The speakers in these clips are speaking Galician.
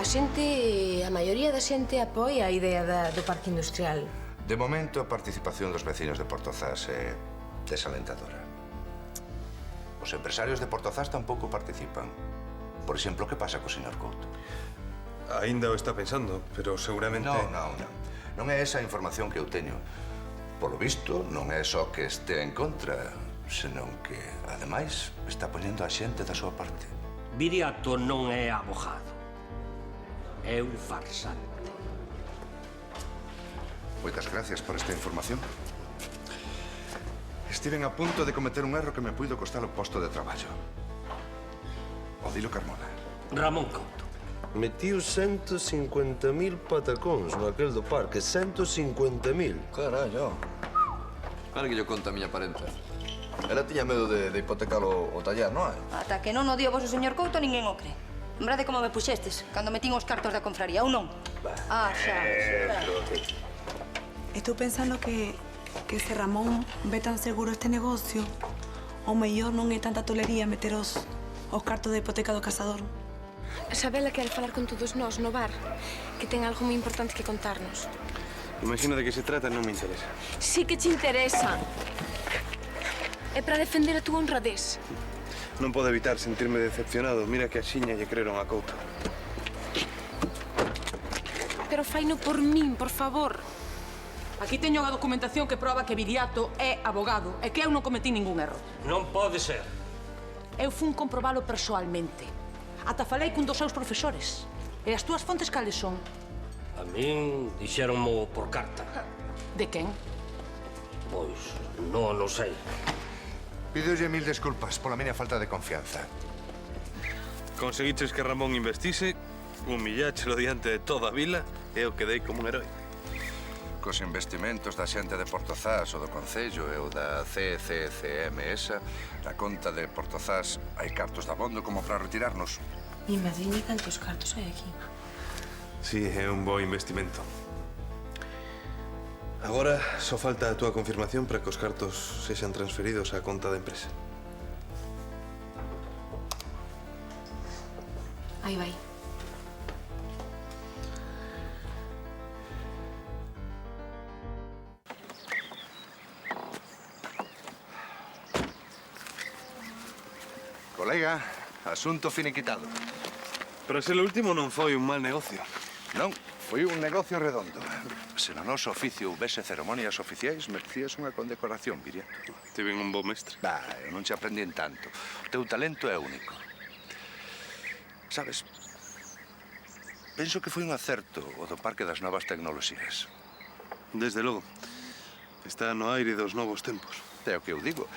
A maioría da xente apoia a idea do parque industrial. De momento, a participación dos vecinos de Portozás é desalentadora. Os empresarios de Portozás tampouco participan. Por exemplo, que pasa co señor Couto? Ainda o está pensando, pero seguramente... Non. Non é esa a información que eu teño. Polo visto, non é só que este en contra, senón que, ademais, está poñendo a xente da súa parte. Viriato non é abogado. É un farsante. Moitas gracias por esta información. Estiven a punto de cometer un erro que me puido costar o posto de traballo. Odilo Carmona. Ramón Couto. Metiu 150.000 patacóns no aquel do parque. 150.000. Carallo. Para que yo conta a miña parenta. Ela tiña medo de hipotecar o taller, non é? Ata que non o dio vos o señor Couto, ninguén o cree. Lembrade como me puxestes cando metín os cartos da confraría, ou non? Xa. Estou pensando que se Ramón ve tan seguro este negocio, o mellor non é tanta tolería meter os cartos de hipoteca do casador. Sabela quere falar con todos nós no bar, que ten algo moi importante que contarnos. Imagino de que se trata, non me interesa. Sí que te interesa. É para defender a túa honradez. Non podo evitar sentirme decepcionado. Mira que a xiña lle creron a Couto. Pero faino por min, por favor. Aquí teño a documentación que proba que Viriato é abogado e que eu non cometí ningún erro. Non pode ser. Eu fun comprobalo persoalmente. Ata falei cun dos seus profesores. E as túas fontes cales son? A min dixéronmo por carta. De quen? Pois non sei. Pídolle mil desculpas pola miña falta de confianza. Conseguiches que Ramón investise, humilláchelo diante de toda a vila e eu quedei como un herói. Cos investimentos da xente de Portozás ou do Concello e o da CCCMS, na conta de Portozás hai cartos de abondo como para retirarnos. Mi madriña, cantos cartos hai aquí? Sí, é un bo investimento. Agora só falta a túa confirmación para que os cartos sexan transferidos á conta da empresa. Aí vai. Colega, asunto finiquitado. Para ser o último non foi un mal negocio. Non, foi un negocio redondo. Se no noso oficio houvese ceremonias oficiais, merecías unha condecoración, Viriato. Tiven un bo mestre. Eu non te aprendín tanto. O teu talento é único. Sabes, penso que foi un acerto o do Parque das Novas Tecnoloxías. Desde logo. Está no aire dos novos tempos. É o que eu digo.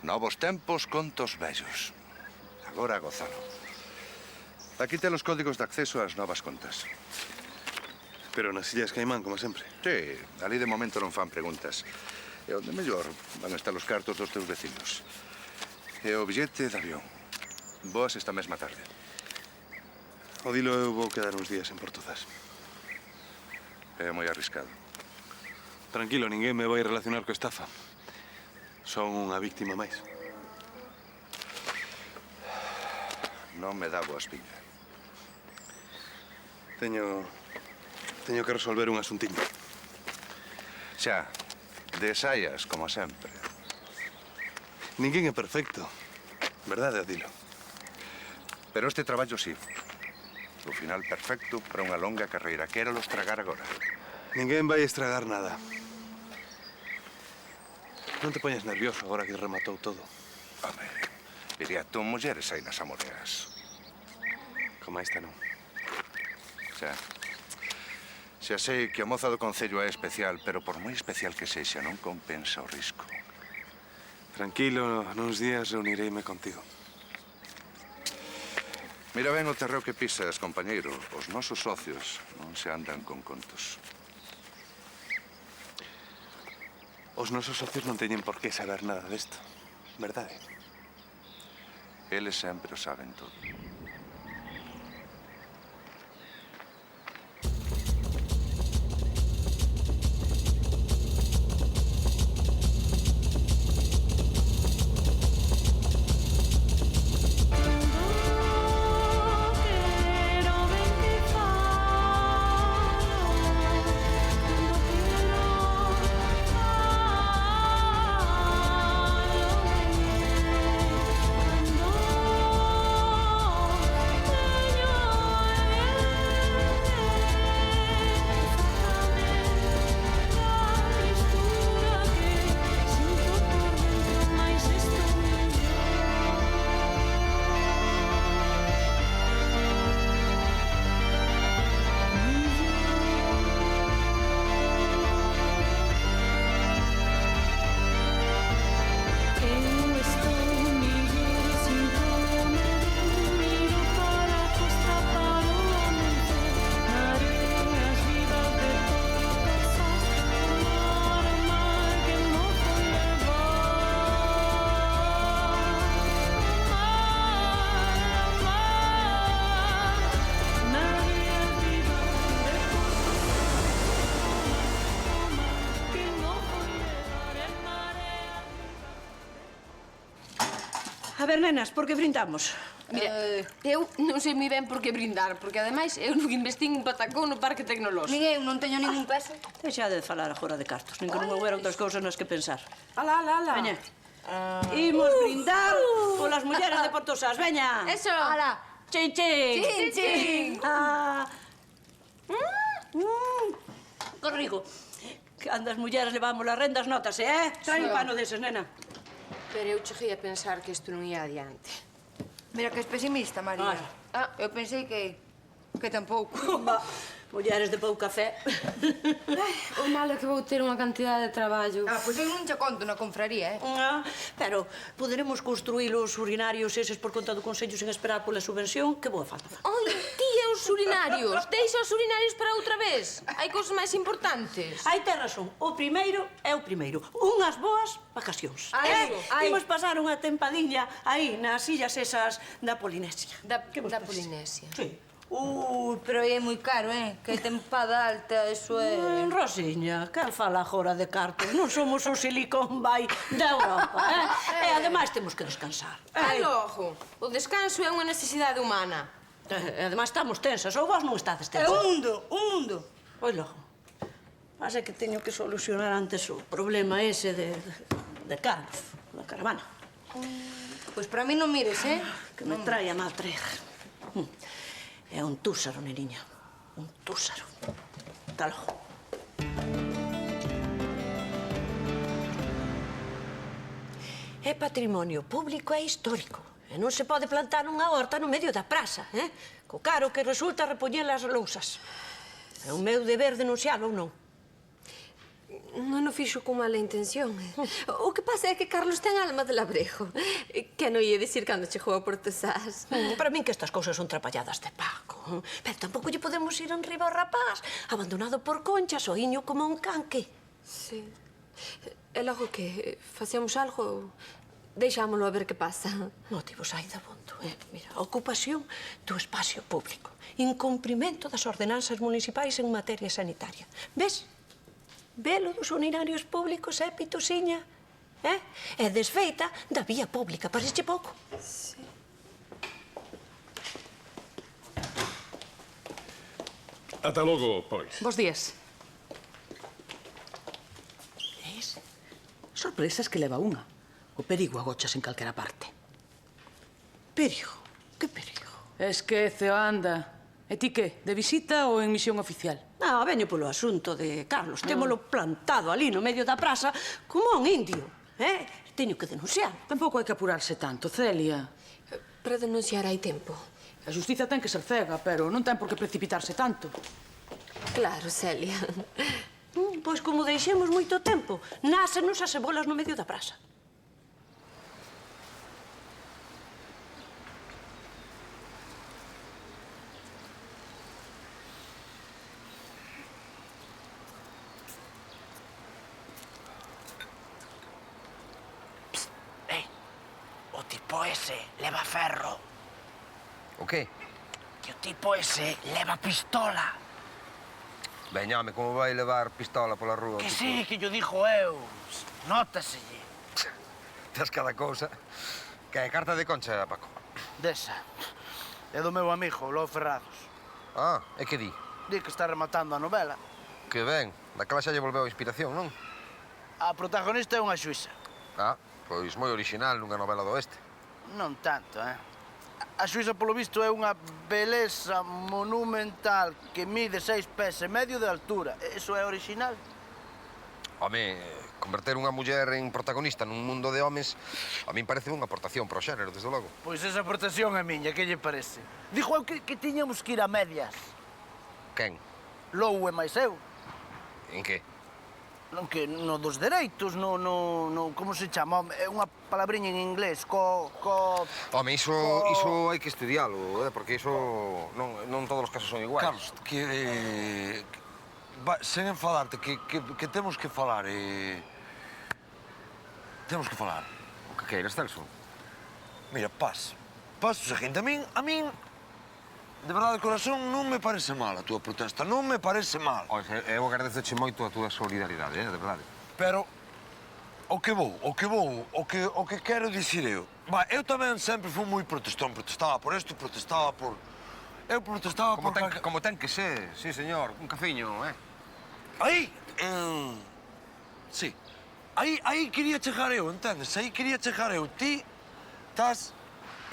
Novos tempos, contos vellos. Agora a gozalo. Aquí ten os códigos de acceso ás novas contas. Pero nas Illas Caimán, como sempre. Sí, ali de momento non fan preguntas. E onde mellor van estar os cartos dos teus vecinos. E o billete de avión. Boas esta mesma tarde. O dilo, eu vou quedar uns días en Portozás. É moi arriscado. Tranquilo, ninguén me vai relacionar co estafa. Son unha víctima máis. Non me dá boa espiña. Teño que resolver un asuntiño. Xa, desaias, como sempre. Ninguén é perfecto. Verdade, Odilo? Pero este traballo sí. O final perfecto para unha longa carreira. Quérolo estragar agora. Ninguén vai estragar nada. Non te poñas nervioso agora que rematou todo. Home, Viriato, mulleres hai nas amoreas. Como esta non. Xa sei que a moza do Concello é especial, pero por moi especial que sexa, non compensa o risco. Tranquilo, nuns días reunireime contigo. Mira ben o terreo que pisas, compañeiro. Os nosos socios non se andan con contos. Os nosos socios non teñen por que saber nada desto, verdade? Eles sempre o saben todo. ver, nenas, por que brindamos? Mira, eu non sei moi ben por que brindar, porque ademais eu non investín un patacón no Parque Tecnolóxico. Nin eu non teño ningún peso. Deixa de falar agora de cartos, nin que non houbera outras cousas nas que pensar. Ala, ala, ala. Veña. Imos brindar polas mulleres de Portosás, veña. Eso. Ala. Chin, chin. Chin, chin. Corrigo. Cando as mulleres levamos as rendas, notase, Trae un pano deses, nena. Pero eu cheguei a pensar que isto non ia adiante. Mira que es pesimista, María. Eu pensei que tampouco. Mulleres de pouca fe. O malo é que vou ter unha cantidade de traballo. Pois eu non che conto na confraría, Pero poderemos construir os urinarios eses por conta do Consello sen esperar pola subvención? Que boa falta fan. Ai, tía, os urinarios. Deixa os urinarios para outra vez. Hai cousas máis importantes. Aí ten razón. O primeiro é o primeiro. Unhas boas vacacións. Imos pasar unha tempadiña aí nas illas esas da Polinesia. Da Polinesia. Sí. Pero é moi caro, Que tempada alta, eso é... Rosiña, que fala agora de cartos? Non somos o Silicon Valley da Europa, E ademais temos que descansar. E logo, o descanso é unha necesidade humana. E ademais estamos tensas, ou vos non estades É tensas? un mundo. Pois logo. Pasa que teño que solucionar antes o problema ese de Carlos, da caravana. Pois para mí non mires, Que me trae a maltreja. É un túsaro, neniña. Un túsaro. Ata logo. É patrimonio público e histórico. E non se pode plantar unha horta no medio da praza, Co caro que resulta repoñer as lousas. É o meu deber denuncialo ou non? Non o fixo con mala intención. O que pasa é que Carlos ten alma de labrego. Que non ia dicir cando chegou a Portosás. Para min que estas cousas son trapalladas de Paco. Pero tampouco lle podemos ir enriba ao rapaz, abandonado por Concha, soiño como un canque. Sí. E logo que facemos algo, deixámolo a ver que pasa. Motivos hai dabondo, Mira, ocupación do espacio público, incumprimento das ordenanzas municipais en materia sanitaria. Ves? Velo dos urinarios públicos, Pitusiña? E desfeita da vía pública, parece pouco? Sí. Ata logo, pois. Bos días. Sorpresas que leva unha. O perigo agochas en calquera parte. Perigo? Que perigo? Esquece, anda. E ti que? De visita ou en misión oficial? Non, veño polo asunto de Carlos. Témolo plantado ali no medio da praza como un indio. Teño que denunciar. Tampouco hai que apurarse tanto, Celia. Para denunciar hai tempo. A xustiza ten que ser cega, pero non ten por que precipitarse tanto. Claro, Celia. Pois como deixemos moito tempo, nácenos as cebolas no medio da praza. O tipo ese leva ferro. O qué? Que o tipo ese leva pistola. Veña, home, como vai levar pistola pola rúa? Que sí, que yo dixo eu. Nótaselle. Tes cada cousa. Que é carta de Concha, Paco? Desa. É do meu amigo, Ló Ferrados. E que di? Di que está rematando a novela. Que ben. Daquela xa lle volveu a inspiración, non? A protagonista é unha xuíza. Pois moi original nunha novela do oeste. Non tanto, A xuíza, polo visto, é unha beleza monumental que mide 6 pés e medio de altura. Eso é original? Home, converter unha muller en protagonista nun mundo de homes a min parece unha aportación pro xénero, desde logo. Pois esa aportación é miña, que lle parece? Dixo eu que tiñamos que ir a medias. Quen? Lou e máis eu. En que? Non que no dos dereitos, no como se chama? É unha palabriña en inglés, Home, iso hai que estudialo, porque iso non todos os casos son iguais. Carlos, sen enfadarte, que temos que falar, Temos que falar. O que queiras, Celso? Mira, paz o seguinte, a min, de verdade, de corazón, non me parece mal a túa protesta, non me parece mal. Eu agradezoche moito a túa solidaridade, de verdade. Pero, o que quero dicir eu, eu tamén sempre fui moi protestón. Protestaba por isto, protestaba por... Eu protestaba por... Como ten que ser, sí, señor. Un cafeño, Aí... Sí. Aí quería chegar eu, entendes? Aí quería chegar eu. Ti estás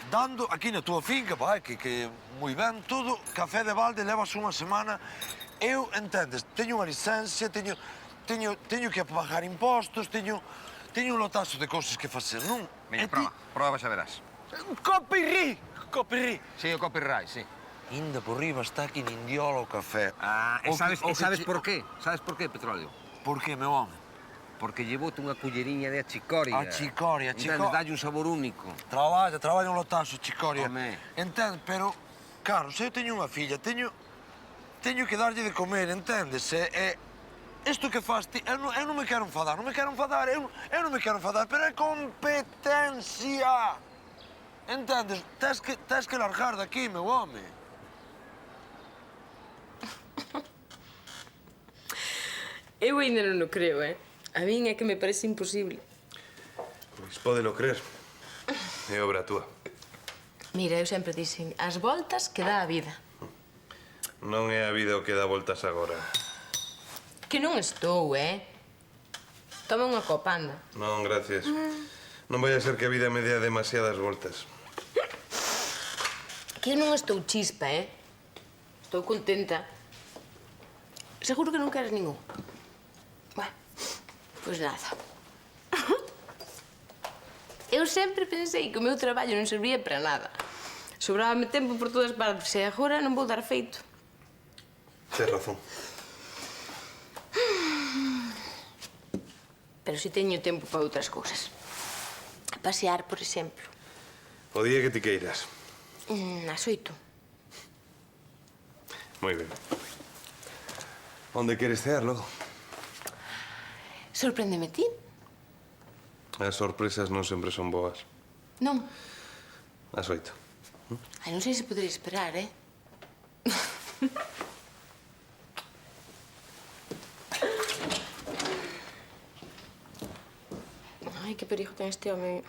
dando aquí na tua finca, vai, que moi ben, todo, café de balde, levas unha semana. Eu, entendes, teño unha licencia, teño que pagar impostos, teño un lotazo de cousas que facer, non? Veña, prova, xa verás. Copirrí. Sí, o copyright, sí. Inda por riba está aquí nindiola o café. E sabes por qué? Sabes por qué, Petróleo? Por que, meu home? Porque llevote unha culleriña de achicoria. Achicoria. Entendes, dalle un sabor único. Traballa un lotazo, achicoria. Home. Entendes, pero, Carlos, eu teño unha filla, teño que darlle de comer, entendes? Isto que faz ti, eu non me quero enfadar, eu non me quero enfadar, pero é competencia. Entendes? Tens que largar daqui, meu home. Eu ainda non o creo, A min é que me parece imposible. Pois pódelo crer. É obra túa. Mira, eu sempre dixen, as voltas que dá a vida. Non é a vida o que dá voltas agora. Que non estou, Toma unha copa, anda. Non, gracias. Non vai a ser que a vida me dea demasiadas voltas. Que eu non estou chispa, Estou contenta. Seguro que non queres ningún. Bueno, pois nada. Eu sempre pensei que o meu traballo non servía para nada. Sobrábame tempo por todas partes e agora non vou dar feito. Tes razón. Pero si teño tempo para outras cousas. A pasear, por exemplo. O día que ti queiras. Ás 8. Moi ben. Onde queres cear logo? Sorpréndeme ti. As sorpresas non sempre son boas. Non. Ás 8. Ai, non sei se podería esperar, Ai, que perigo ten este home.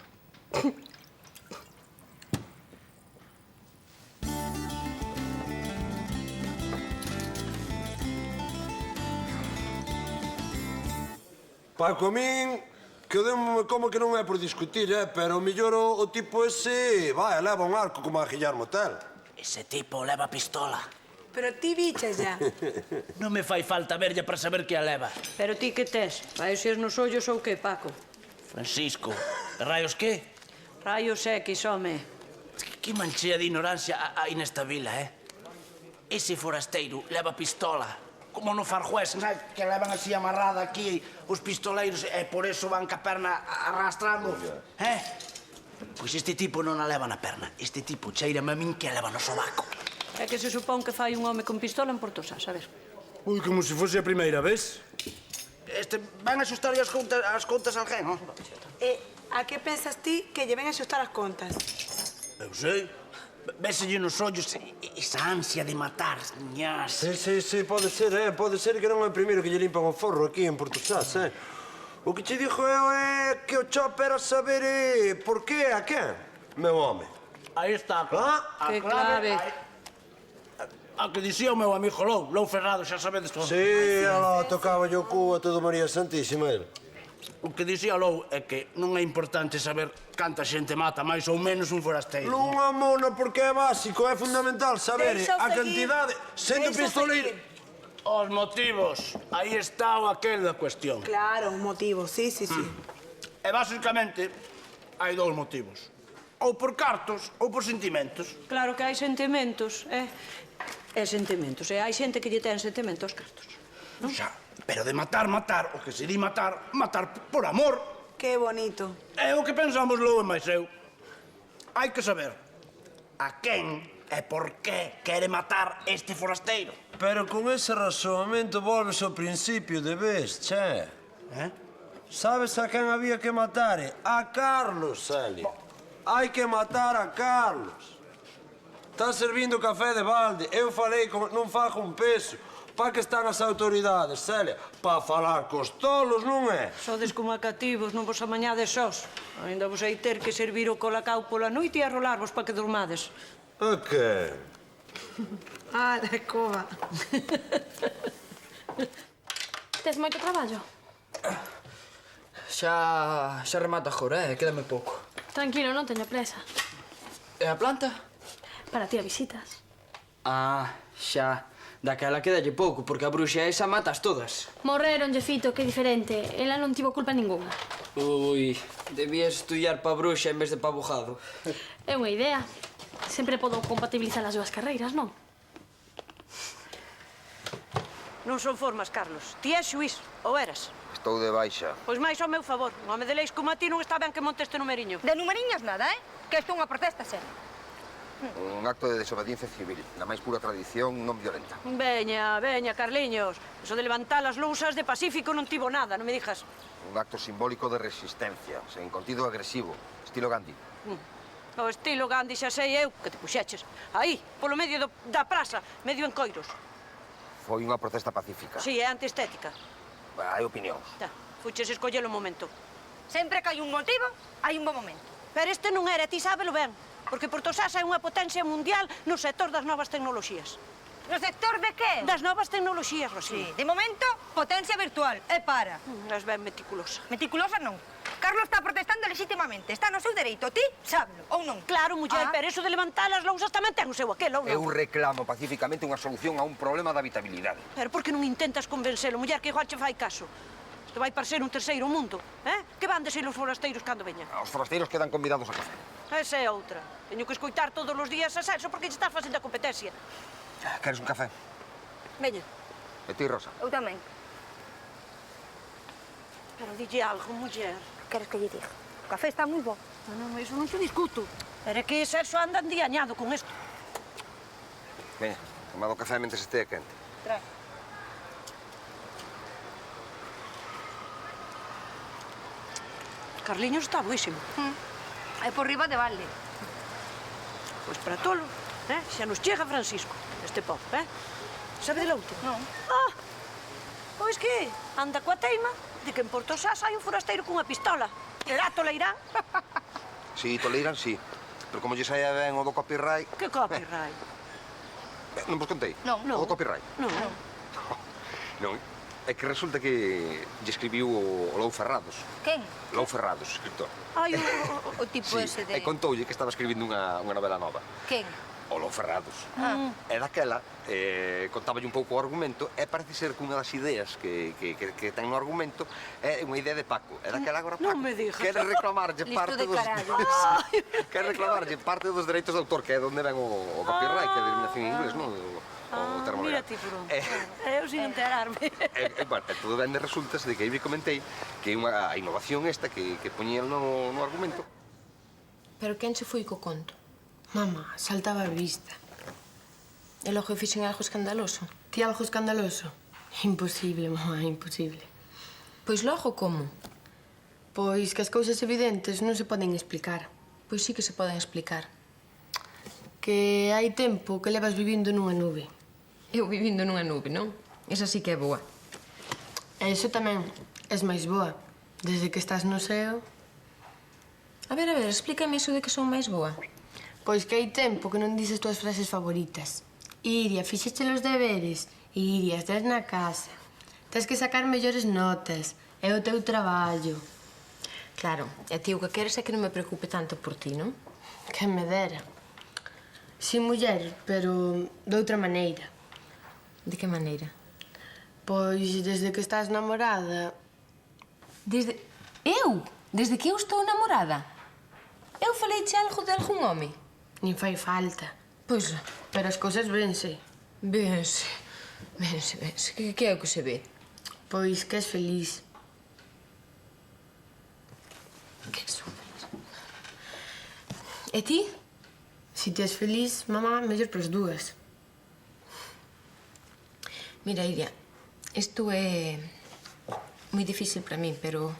Paco, a min, que o demo como que non é por discutir, pero o mellor o tipo ese, vai, leva un arco como a Guillermo Tell. Ese tipo leva pistola. Pero ti biches ya. Non me fai falta verlla para saber que a leva. Pero ti que tes? Raios es nos ollos ou que, Paco? Francisco, raios que? Raios X, home. Que manchea de ignorancia hai nesta vila, Ese forasteiro leva pistola. Como no Far West, que levan así amarrada aquí os pistoleiros e por eso van ca perna arrastrando. Pois este tipo non a leva na perna. Este tipo cheirame a min que a leva no sobaco. É que se supón que fai un home con pistola en Portosás, a ver. Ui, como se fose a primeira vez. Van a axustar as contas a alguén, non? A que pensas ti que lle ven a xustar as contas? Eu sei. Véselle nos ollos esa ansia de matar, ñas. Sí, pode ser que non é o primeiro que lle limpan o forro aquí en Portosás, O que che dixo eu é que o chope era saber por qué, a quen, meu home. Aí está. Que clave. A que dicía o meu amigo Lou Ferrado, xa sabedes todo. Sí, tocaba yo o cu a todo María Santísima, el. O que dicía Lou é que non é importante saber canta xente mata máis ou menos un forasteiro. Non amona, porque é básico, é fundamental saber Deixa a seguir. cantidade, sendo pistoleiro. Os motivos. Aí está o aquel da cuestión. Claro, un motivo, sí. E basicamente hai dous motivos. Ou por cartos ou por sentimentos. Claro que hai sentimentos, E sentimentos, hai xente que lle ten sentimentos aos cartos. Xa, pero de matar, o que se di matar por amor. Qué bonito. É o que pensamos Lou e máis eu. Hai que saber a quen e por qué quere matar este forasteiro. Pero con ese razonamento volves ao principio de vez, che. Sabes a quen había que matar? A Carlos, Celia. Hai que matar a Carlos. Está servindo café de balde. Eu falei con non fago un peso. Pa que están as autoridades, Celia? Pa falar cos tolos, non é? Sodes como a cativos, non vos amañades sós. Ainda vos hai ter que servir o colacao pola noite e arrolarvos para que durmades. A que? Ah, da cova. Tes moito traballo? Xa remata agora, quédame pouco. Tranquilo, non teño presa. E a planta? Para ti a visitas. Ah, xa. Daquela quedalle pouco, porque a bruxa esa matas todas. Morreronlle, Fito, que diferente. Ela non tivo culpa ningunha. Ui, debías estudiar pa bruxa en vez de pa abogado. É unha idea. Sempre podo compatibilizar as dúas carreiras, non? Non son formas, Carlos. Ti és xuís, ou eras? Estou de baixa. Pois máis ao meu favor. Un home de leis como a ti non está ben que monte este numeriño. De numeriñas nada, Que isto é unha protesta, serio. Un acto de desobediencia civil, na máis pura tradición non violenta. Veña, Carliños. Eso de levantar as lousas de Pacífico non tivo nada, non me dijas. Un acto simbólico de resistencia, sen contido agresivo, estilo Gandhi. O estilo Gandhi xa sei eu que te puxeches. Aí, polo medio da praza, medio en coiros. Foi unha protesta pacífica. Si, é antiestética. Hai opinións. Fuches escoller o momento. Sempre que hai un motivo, hai un bom momento. Pero este non era, ti sábelo ben. Porque Portosasa é unha potencia mundial no sector das novas tecnoloxías. No sector de que? Das novas tecnoloxías, Rosina. Sí, de momento, potencia virtual. É para. Es ben meticulosa. Meticulosa non. Carlos está protestando legítimamente. Está no seu dereito. Ti, sábelo, ou non? Claro, muller, pero eso de levantar as lousas tamén ten o seu aquel, ou non? Eu reclamo pacíficamente unha solución a un problema de habitabilidade. Pero por que non intentas convencelo, muller, que igual che fai caso? Isto vai para ser un terceiro mundo, Que van de ser os forasteiros cando veñan? Os forasteiros quedan convidados a café. Esa é outra. Teño que escoitar todos os días a Celso porque lle está facendo a competencia. Queres un café? Veña. E ti, Rosa? Eu tamén. Pero dille algo, muller. Queres que lle diga? O café está moi bo. Non, iso non te discuto. Pero é que Celso anda endiañado con isto. Veña, tomado o café mentre estea quente. Trae. Carliños está buísimo. É por riba de balde. Pois para tolo, xa nos chega Francisco, este pop, Sabe de outra? Non. Ah, pois que anda coa teima de que en Portosasa hai un forasteiro cunha pistola. Será toleirán? Si, toleiran, si. Pero como lle saia ben o do copyright... Que copyright? Non vos contei? Non. O do copyright? Non. Non, é que resulta que lle escribiu o Lou Ferrados. Quen? Lou Ferrados, escritor. Ai, o tipo ese de... E contoulle que estaba escribindo unha novela nova. Quen? O Lou Ferrados. Ah. E daquela, contáballe un pouco o argumento, e parece ser que unha das ideas que ten no argumento é unha idea de Paco. E daquela agora Paco Non me digas. quere reclamarlle parte Listo de dos... carallo. Quere reclamarlle parte dos dereitos de autor, que é onde ven o copyright, que é a denominación en inglés, non? O termo Mira legal. ti por onde. Eu sin enterarme. Bueno, todo ben de resultas de que aí me comentei que a innovación esta que poñían no argumento. Pero quen se foi co conto? Mamá, saltaba a vista. E logo eu fixen algo escandaloso. Ti algo escandaloso? Imposible, mamá, imposible. Pois logo como? Pois que as cousas evidentes non se poden explicar. Pois sí que se poden explicar. Que hai tempo que levas vivindo nunha nube. Eu vivindo nunha nube, non? Esa sí que é boa. E iso tamén és máis boa. Desde que estás no SEO... A ver, explícame iso de que son máis boa. Pois que hai tempo que non dices túas frases favoritas. Iria, fixeche los deberes. Iria, estás na casa. Tens que sacar mellores notas. É o teu traballo. Claro, e ti o que queres é que non me preocupe tanto por ti, non? Que me dera. Si, muller, pero de outra maneira. De que maneira? Pois desde que estás namorada... Desde... Eu? Desde que eu estou namorada? Eu faleiche algo de algún home? Nin fai falta. Pois, pero as cousas vense. Vense. Que é o que se ve? Pois que és feliz. Que sou feliz. E ti? Si ti és feliz, mamá, mellor para as dúas. Mira, Iria, isto é moi difícil para min, pero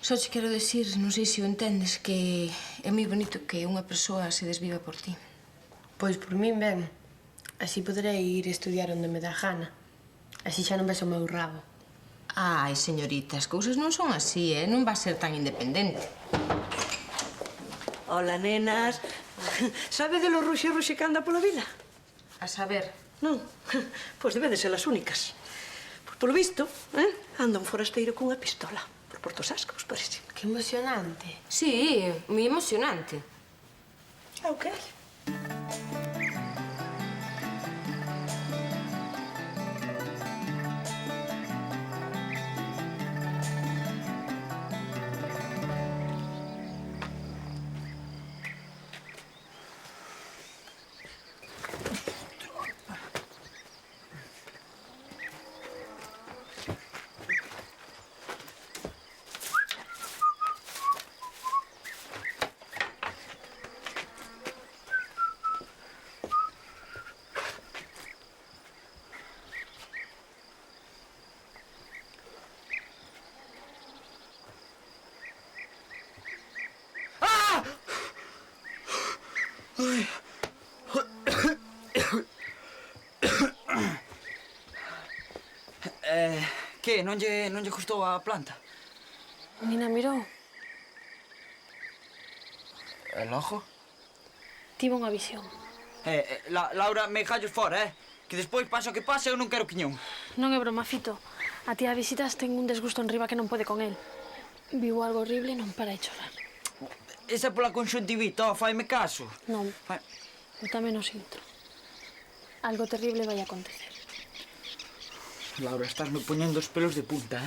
só te quero decir, non sei se o entendes, que é moi bonito que unha persoa se desviva por ti. Pois por min ben. Así poderei ir estudiar onde me dá gana. Así xa non ves o meu rabo. Ai, señorita, as cousas non son así, Non vas ser tan independente. Hola, nenas. Sabe de lo ruxe que anda pola vila? A saber. Non? Pois debe de ser as únicas. Pois polo visto, anda un forasteiro cunha pistola. Por Portosás, que vos parece? Que emocionante. Sí, moi emocionante. É o que hai. Que? Non lle gustou a planta? Nina mirou. E logo? Tivo unha visión. Laura, me gallos fora, Que despois, pasa o que pasa, eu non quero quiñón. Non é broma, Fito. A tía visitas ten un desgusto en riba que non pode con el. Viu algo horrible e non para de chorar. Esa é pola conxuntivita, faime caso. Non, eu tamén o sinto. Algo terrible vai acontecer. Laura, estásme poñendo os pelos de punta,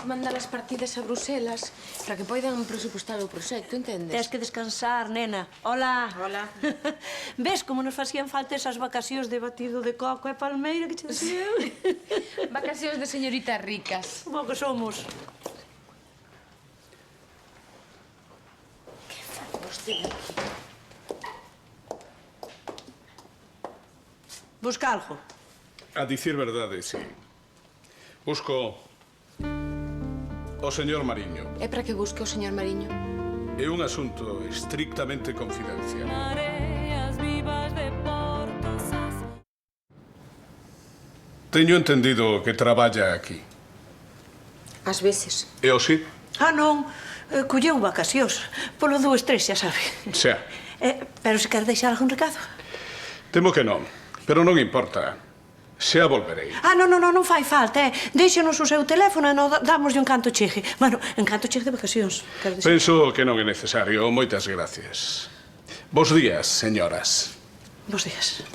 Mandar as partidas a Bruselas para que poidan presupostar o proxecto, entendes? Tens que descansar, nena. Hola. Hola. Ves como nos facían falta esas vacacións de batido de coco e palmeira que che decía? Vacacións de señoritas ricas. Como que somos. Que fan vostede aquí? Busca algo. A dicir verdade, sí. Busco o señor Mariño. É para que busque o señor Mariño? É un asunto estrictamente confidencial. Teño entendido que traballa aquí. Ás veces. E o sí? Non. Colleu vacacións. Polo do estrés, xa sabe. Xa. Pero se quer deixar algún recado? Temo que non, pero non importa. Xa volverei. Non fai falta, Déixenos o seu teléfono e non damoslle un canto chegue. Bueno, en canto chegue de vacacións. Penso que non é necesario. Moitas gracias. Bos días, señoras. Bos días.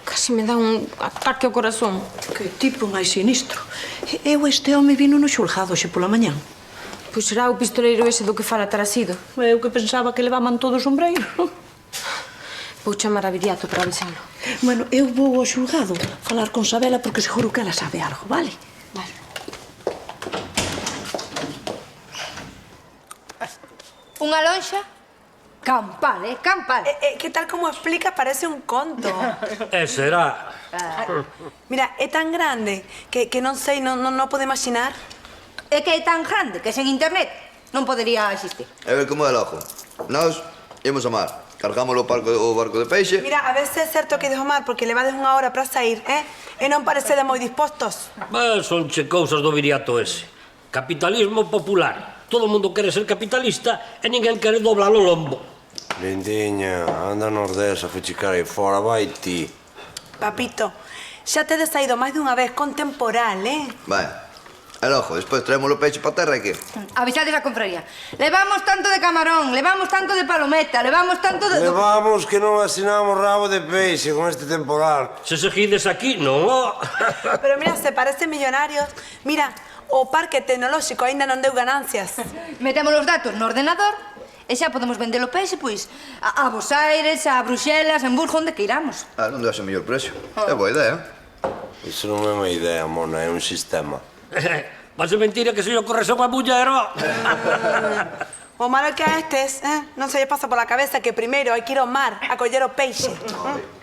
Casi me dá un ataque ao corazón. Que tipo máis sinistro. Este home vino no xulgado hoxe pola mañán. Pois será o pistoleiro ese do que fala terá sido. Eu que pensaba que levaban todo o sombreiro. Vou chamar a Viriato para avisalo. Bueno, eu vou ao xulgado falar con Sabela porque seguro que ela sabe algo, vale? Vale. Unha lonxa? Campal, campal. ¿Qué tal como explica? Parece un conto. Será. Mira, é tan grande que non sei, non pode imaginar. É que é tan grande que sen internet non podería existir. E ver como é logo. Nós imos a mar. Cargamos o barco de peixe. Mira, a ver se é certo que dejo mar, porque levades unha hora para sair, E non parecede moi dispostos. Son cousas do Viriato ese. Capitalismo popular. Todo o mundo quere ser capitalista e ninguén quere doblar o lombo. Lindiña, anda nos des a fechicar aí fora, vai ti. Papito, xa tedes saído máis dunha vez con temporal, Vai. E logo, despois traemos o peixe para terra e que? Avisades a confraría. Levamos tanto de camarón, levamos tanto de palometa, levamos tanto de... Levamos que non asinamos rabo de peixe con este temporal. Se seguides aquí, non. Pero mira, se parece millonarios. Mira, o parque tecnolóxico aínda non deu ganancias. Metemos os datos no ordenador e xa podemos vender o peixe, pois, a Bos Aires, a Bruxelas, a Hamburgo, onde que iramos. Non deu a mellor precio. É boa idea. Iso non é unha idea, mona, é un sistema. Vas a mentira que se lle ocorrese unha muller, ó. O malo que a estes, non se lle pasa pola cabeza que primeiro hai que ir ao mar a coller o peixe.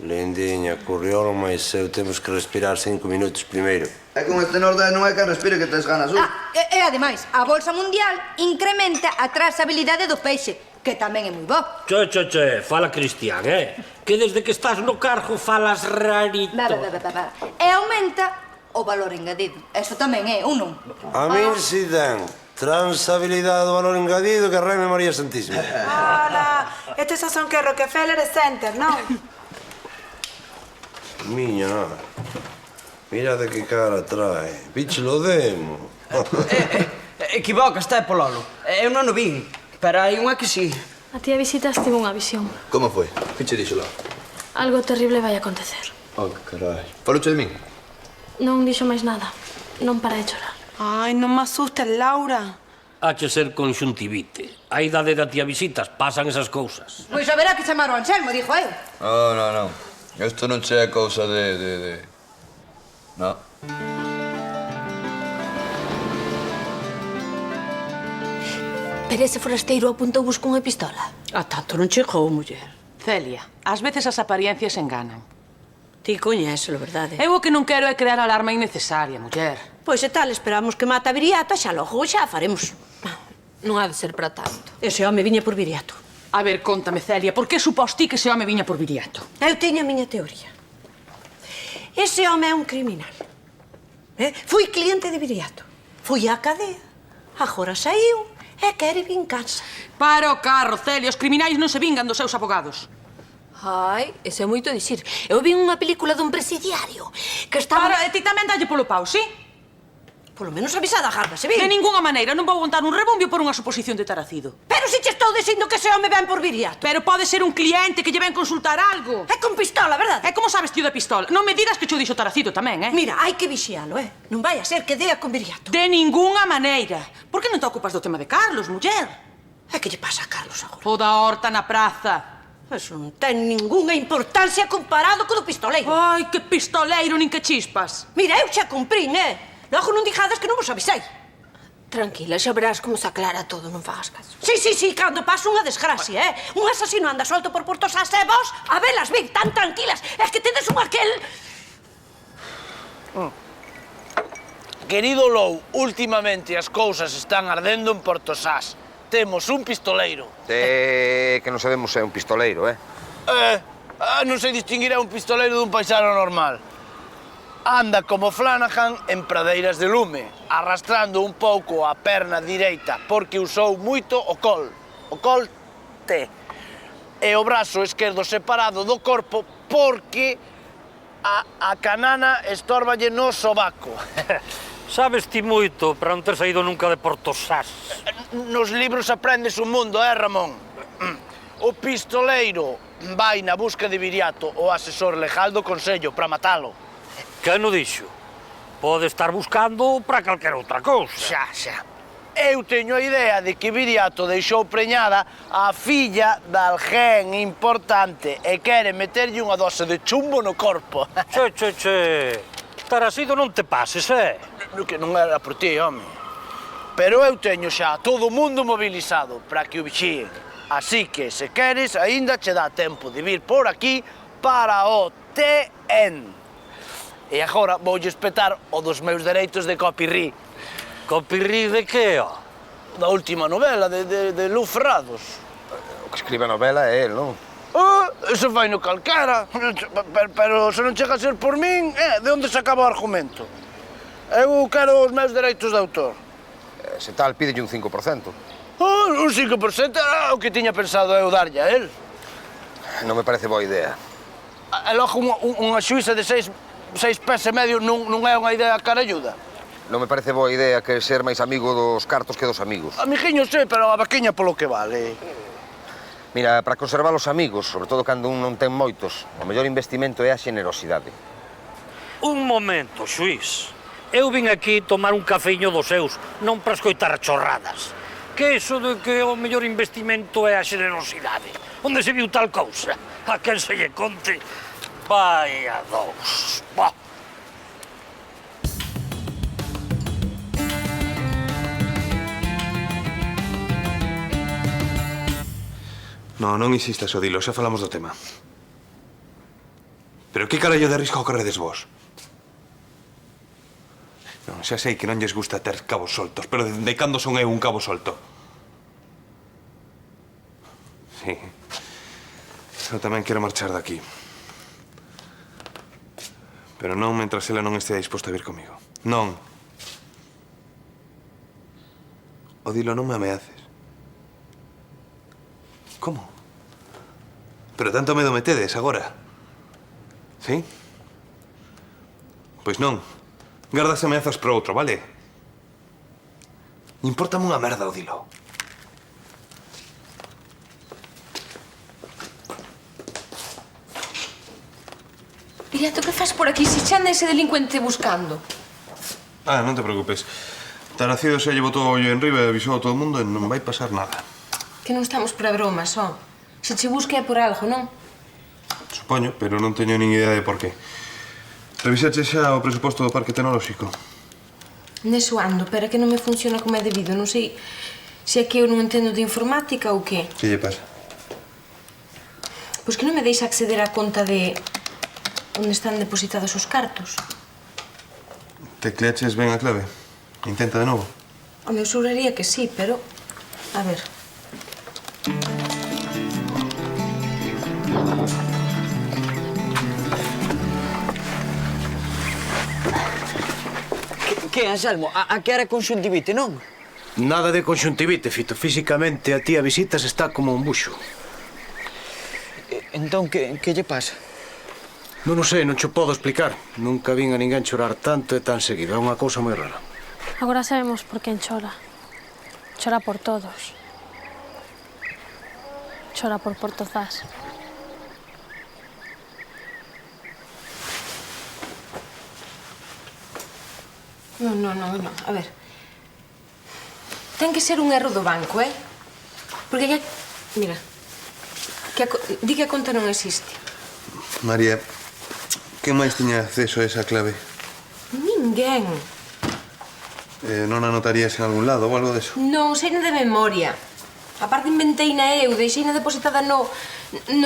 Lindiña, curriolo máis eu, temos que respirar 5 minutos primeiro. É con este norde non hai que respire que tes ganas, E ademais, a Bolsa Mundial incrementa a trazabilidade do peixe, que tamén é moi bo. Che, fala Cristian, que desde que estás no cargo falas rarito. E aumenta o valor engadido. Eso tamén é, ou non? A min si den transabilidade do valor engadido que reme María Santísima. Ola, estes xa son que Rockefeller e Center, non? Miña, mira de que cara trae. Bicho lo demo. Equivocas, Pololo. Eu non o vin, pero hai unha que sí. A tía Visitas tivo unha visión. Como foi? Que che dixo lá? Algo terrible vai acontecer. Oh, que carai. Faluche de min? Non dixo máis nada. Non para de chorar. Ai, non me asustes, Laura. Hache ser conxuntivite. A idade da tía Visitas pasan esas cousas. Pois haberá que chamar o Anselmo, dixo eu. Non. Isto non che é cousa de... Non. Pero ese forasteiro apuntouvos cunha pistola. A tanto non chegou, muller. Celia, ás veces as apariencias enganan. Ti coñéselo, verdade? Eu o que non quero é crear alarma innecesaria, muller. Pois e tal, esperamos que mata a Viriato, xa logo xa faremos. Non ha de ser para tanto. Ese home viña por Viriato. A ver, contame, Celia, por que supostí que ese home viña por Viriato? Eu teño a miña teoría. Ese home é un criminal. Fui cliente de Viriato. Fui á cadea. Agora saiu e quere vinganza. Para o carro, Celia, os criminais non se vingan dos seus abogados. Ai, ese é moito dicir. Eu vi unha película dun presidiario que estaba... Para, e ti tamén dalle polo pau, sí? Polo menos avisada a garda, se vi. De ningunha maneira, non vou montar un rebombio por unha suposición de taracido. Pero se che estou dicindo que ese home ven por Viriato. Pero pode ser un cliente que lle ven consultar algo. É con pistola, verdade? E como sabes, tío, da pistola? Non me digas que cho dixo taracido tamén, Mira, hai que vixialo, Non vai a ser que dea con Viriato. De ningunha maneira. Por que non te ocupas do tema de Carlos, muller? É que lle pasa a Carlos agora? O da horta na praza. Eso non ten ningunha importancia comparado co do pistoleiro. Ai, que pistoleiro, nin que chispas. Mira, eu xa cumprín, Logo non dixades que non vos avisei. Tranquila, xa verás como se aclara todo, non fagas caso. Sí, cando pasa unha desgracia, Un asasino anda solto por Porto Sás e vos, a velas vir tan tranquilas. É que tedes un aquel... Querido Lou, últimamente as cousas están ardendo en Porto Sás. Temos un pistoleiro. Que non sabemos se é un pistoleiro, Non sei distinguir a un pistoleiro dun paisano normal. Anda como Flanagan en pradeiras de lume, arrastrando un pouco a perna direita porque usou moito o col T, e o brazo esquerdo separado do corpo porque a canana estórballe no sobaco. Sabes ti moito para non ter saído nunca de Porto Sás. Nos libros aprendes un mundo, Ramón? O pistoleiro vai na busca de Viriato, o asesor legal do Consello, para matalo. Que non dixo? Pode estar buscando para calquera outra cousa. Xa. Eu teño a idea de que Viriato deixou preñada a filla de alguén importante e quere meterlle unha dose de chumbo no corpo. Che. Tarasido non te pases, Que non era por ti, home. Pero eu teño xa todo o mundo mobilizado para que o vixíen. Así que, se queres, aínda che dá tempo de vir por aquí para o TN. E agora voulle espetar o dos meus dereitos de copyright. Copyright de que, Da última novela de Lu Ferrados. O que escribe a novela é el, non? Eso vai no calquera. Pero se non chega a ser por min, de onde se acaba o argumento? Eu quero os meus dereitos de autor. Se tal, pídelle un 5%. Un 5% era o que tiña pensado eu darlle a él. Non me parece boa idea. E logo unha xuíza de 6 pés e medio non é unha idea caralluda. Non me parece boa idea que ser máis amigo dos cartos que dos amigos. Amiguiño, sí, pero a vaquiña polo que vale. Mira, para conservar os amigos, sobre todo cando un non ten moitos, o mellor investimento é a xenerosidade. Un momento, xuiz. Eu vin aquí tomar un cafeíño dos seus, non para escoitar chorradas. Que iso de que o mellor investimento é a xenerosidade? Onde se viu tal cousa? A quen se lle conte? Vai a dous. Non insistas, Odilo, xa falamos do tema. Pero que carallo de risco corredes vos? Non, xa sei que non lles gusta ter cabos soltos, pero de cando son eu un cabo solto? Sí. Eu tamén quero marchar daqui. Pero non mentras ela non estea disposta a vir comigo. Non. Odilo, non me ameaces. Como? Pero tanto medo me tedes agora? Sí? Pois non. Garda as ameazas para outro, vale? Impórtame unha merda, Odilo. Viriato, que faz por aquí se xa anda ese delincuente buscando? Ah, non te preocupes. Taracido xa llevou todo o ollo enriba e avisou a todo o mundo e non vai pasar nada. Que non estamos para bromas, ó. Se che busca é por algo, non? Supoño, pero non teño nin idea de por qué. Revisache xa o presuposto do Parque Tecnolóxico? Neso ando, pero é que non me funciona como é debido. Non sei se é que eu non entendo de informática ou que. Que lle pasa? Pois que non me deixa acceder á conta de onde están depositados os cartos. Tecleaches ben a clave? Intenta de novo. Home, eu xuraría que sí, pero... A ver... Que, Anselmo? A que era conxuntivite, non? Nada de conxuntivite, Fito. Físicamente a ti a visitas está como un buxo. Entón, que lle pasa? Non o sei, non cho podo explicar. Nunca vin a ninguén chorar tanto e tan seguido. É unha cousa moi rara. Agora sabemos por quen chora. Chora por todos. Chora por Portozás. Non. A ver. Ten que ser un erro do banco, eh? Porque ya... Mira. Di que a conta non existe. María, que máis tiña acceso a esa clave? Ninguén. Non a notarías en algún lado ou algo deso? Non, sei de memoria. A parte inventeina eu, deixeina depositada no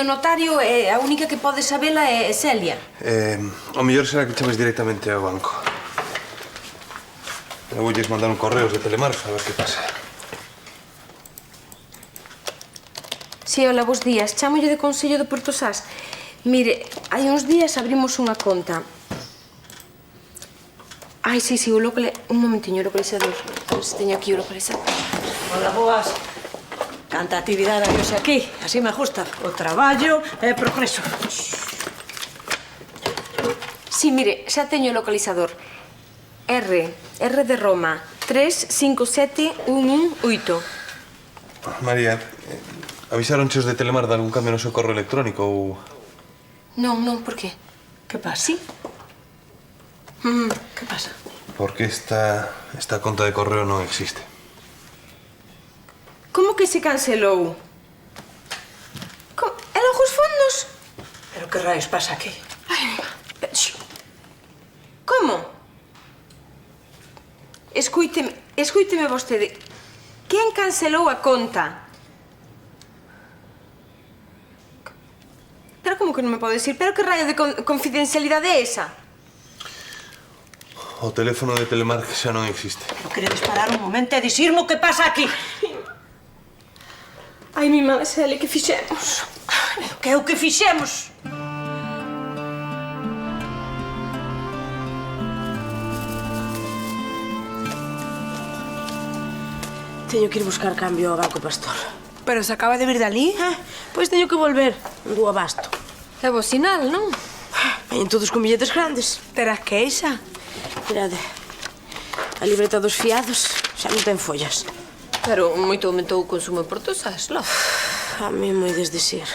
notario e a única que pode sabela é Celia. O mellor será que chames directamente ao banco. Eu voulles mandar un correo de Telemar a ver que pasa. Si, hola, bos días. Chámolle de Consello de Portozás. Mire, hai uns días abrimos unha conta. Ai, sí, o local... Un momentiño, o localizador. A ver se teño aquí o localizador. Hola, boas. Canta actividade hai hoxe aquí. Así me gusta. O traballo e o progreso. Sí, mire, xa teño o localizador. R de Roma, 357-118. María, avisaronche os de Telemar de algún cambio no seu correo electrónico ou... Non, por qué? Que pasa? Que pasa? Porque esta conta de correo non existe. Como que se cancelou? E logo os fondos? Pero que raios pasa aquí? Ai, como? Escúiteme vostede. Quen cancelou a conta? Pero como que non me pode decir? Pero que raio de confidencialidade é esa? O teléfono de Telemar que xa non existe. Non queredes parar un momento e dicirme o que pasa aquí? Ai, mi madre Celia, que fixemos? Que é o que fixemos? Teño que ir buscar cambio ao Banco Pastor. Pero se acaba de vir dali? Pois teño que volver do abasto. É bo sinal, non? Veñen todos con billetes grandes. Terás queixa? Mirade, a libreta dos fiados xa non ten follas. Pero moito aumentou o consumo de Portozás, logo. A mí moi desdesir.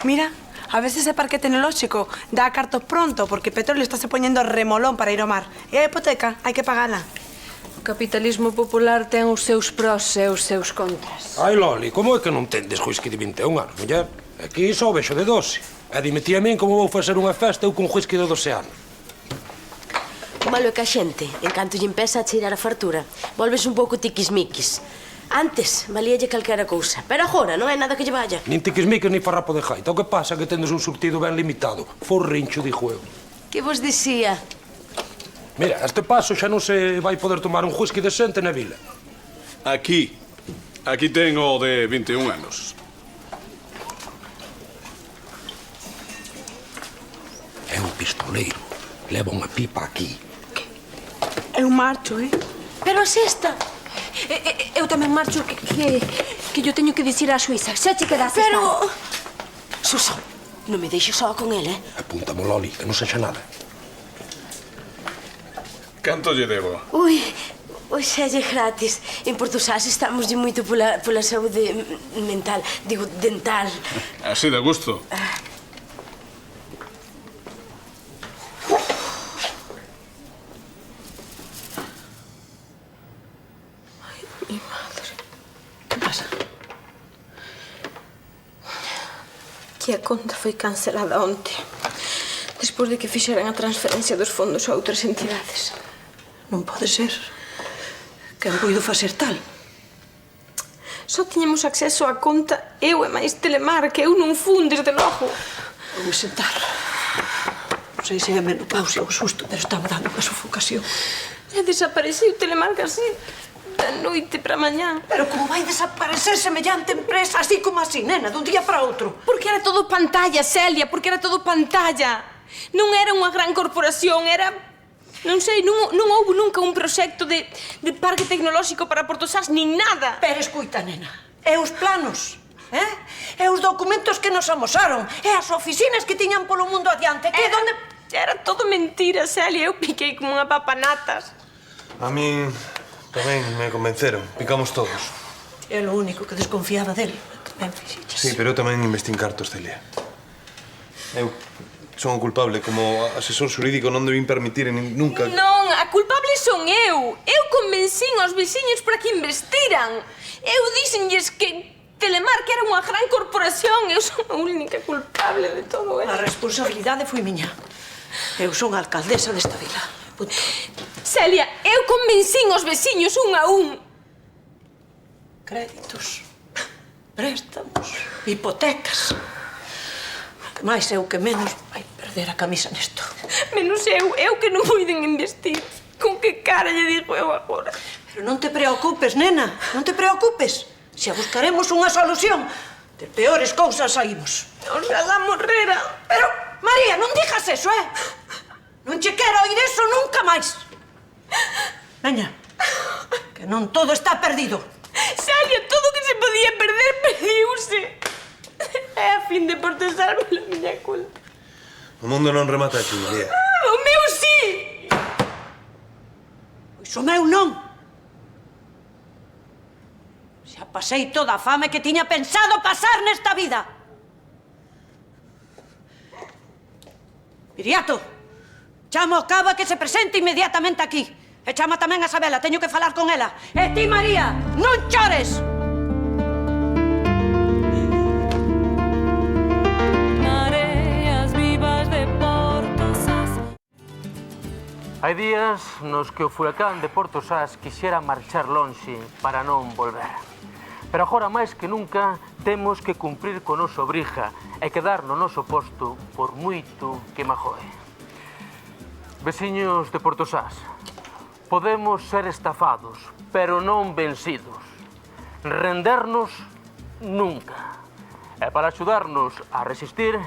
Mira, a veces ese parque tecnolóxico dá cartos pronto porque o petróleo está se poñendo remolón para ir ao mar. E a hipoteca hai que pagala. O capitalismo popular ten os seus prós e os seus contras. Ai, Loli, como é que non tendes whisky de 21 anos, muller? Aquí só vexo de 12. E dime ti a min como vou facer unha festa eu con whisky de 12 anos. O malo é que a xente, en canto lle empeza a cheirar a fartura, volves un pouco tiquismiquis. Antes valíalle calquera cousa, pero agora non hai nada que lle vaya. Nin tiquismiques ni farrapo de jaita. O que pasa é que tendes un surtido ben limitado. Forrincho, dixo eu. Que vos dicía? Mira, a este paso xa non se vai poder tomar un whisky decente na vila. Aquí tengo o de 21 anos. É un pistoleiro. Leva unha pipa aquí. Eu marcho, Pero a sexta. Eu tamén marcho que yo teño que dicir á Suíza. Xa che quedaste. Pero... Suso, non me deixes só con ele, Apúntamo, Loli, que non sexa nada. Canto lle debo? Ui, xa lle gratis. En Portosás estamos moito pola saúde mental, digo, dental. Así de gusto. Mi madre. Que pasa? Que a conta foi cancelada onte, despois de que fixeran a transferencia dos fondos a outras entidades. Non pode ser. Quen puido facer tal? Só tiñamos acceso á conta eu e máis Telemar, que eu non fun, desde logo. Vou sentar. Non sei se é a menopausia ou susto, pero estaba dando unha sufocación. E desapareceu Telemar casi da noite para mañá. Pero como vai desaparecer semellante empresa así como así, nena, dun día para outro? Porque era todo pantalla, Celia, porque era todo pantalla. Non era unha gran corporación, era... Non sei, non houve nunca un proxecto de parque tecnolóxico para Portosás, nin nada. Pero escuita, nena, e os planos, e os documentos que nos amosaron, e as oficinas que tiñan polo mundo adiante, que donde... Era todo mentira, Celia, eu piquei como unha papanatas. A mí tamén me convenceron. Picamos todos. É o único que desconfiaba del. Ben fixiches. Sí, pero eu tamén investín cartos, Celia. Eu son o culpable. Como asesor xurídico non debín permitir nunca... Non, a culpable son eu. Eu convencín aos veciños para que investiran. Eu díxenlles que Telemar que era unha gran corporación. Eu son a única culpable de todo eso. A responsabilidade foi miña. Eu son a alcaldesa desta vila. Punto. Celia, eu convencín os veciños un a un. Créditos, préstamos, hipotecas. Que máis eu que menos vai perder a camisa nesto. Menos eu que non puiden investir. Con que cara lle digo eu agora? Pero non te preocupes, nena, non te preocupes. Xa buscaremos unha solución. De peores cousas saímos. Oxalá morrera. Pero, María, non dixas eso, Non che quero oír eso nunca máis. Veña, que non todo está perdido. Celia, todo o que se podía perder, perdiuse. É a fin de Portosás pola miña culpa. O mundo non remata aquí, María. O meu sí! Pois o meu non. Xa pasei toda a fame que tiña pensado pasar nesta vida. Viriato, chama o cabo que se presente inmediatamente aquí. E chama tamén a Sabela, teño que falar con ela. E ti, María, non chores! Mareas vivas de Portosás. Hai días nos que o furacán de Portosás quixera marchar lonxe para non volver. Pero agora máis que nunca temos que cumprir co noso obriga e quedar no noso posto por moito que majoe. Veciños de Portosás, podemos ser estafados, pero non vencidos. Rendernos nunca. E para axudarnos a resistir,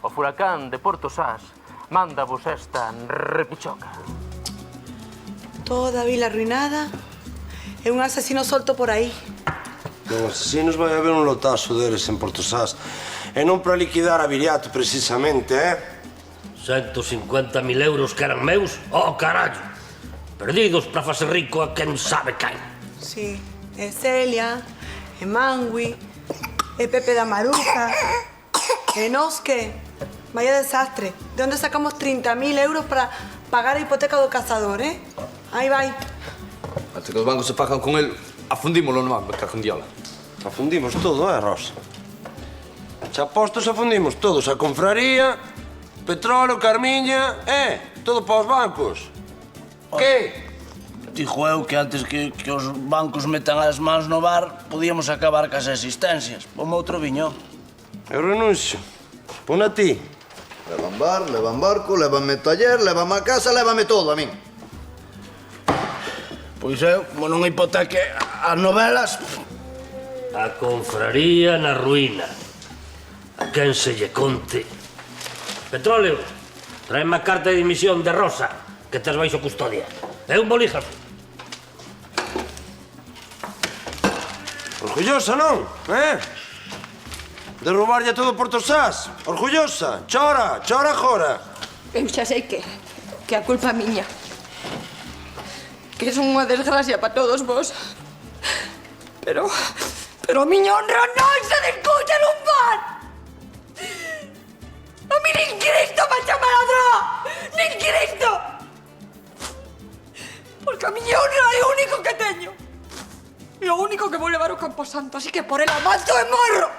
o furacán de Portosás mándavos esta repichoca. Toda a vila arruinada e un asesino solto por aí. Non, asesinos vai haber un lotazo deles en Portosás. E non para liquidar a Viriato, precisamente, 150.000 euros que eran meus? Oh, carallo! Perdidos para facer rico a quen sabe quen. Sí, é Celia, é Mangui, é Pepe da Maruja, e nós que? Vaya desastre. De onde sacamos 30.000 euros para pagar a hipoteca do cazador, Aí vai. Antes que os bancos se fajan con el, afundímolo no banco, cajo en diola. Afundimos todo, Rosa? Xa postos afundimos todos. A confraría, petróleo, carmiña, todo para os bancos. Que? Digo eu que antes que os bancos metan as mans no bar, podíamos acabar cas existencias. Pome outro viño. Eu renuncio. Pon a ti. Levan bar, levan barco, levanme taller, levanme a casa, levanme todo a min. Pois eu, como non hipoteque as novelas... A confraría na ruína. A quen se lle conte. Petróleo, traeme a carta de dimisión de Rosa, que tes baixo custodia. É un bolígrafo. Orgullosa, non? De roubarlle todo Porto Sás. Orgullosa. Chora, chora agora. Eu xa sei que a culpa é miña. Que son unha desgracia para todos vos. Pero a miña honra non se discute nun bar. A mí nin Cristo me chama ladrón. Nin Cristo. Porque a miña honra é o único que teño. E o único que vou levar ao Camposanto. Así que por ela mato e morro.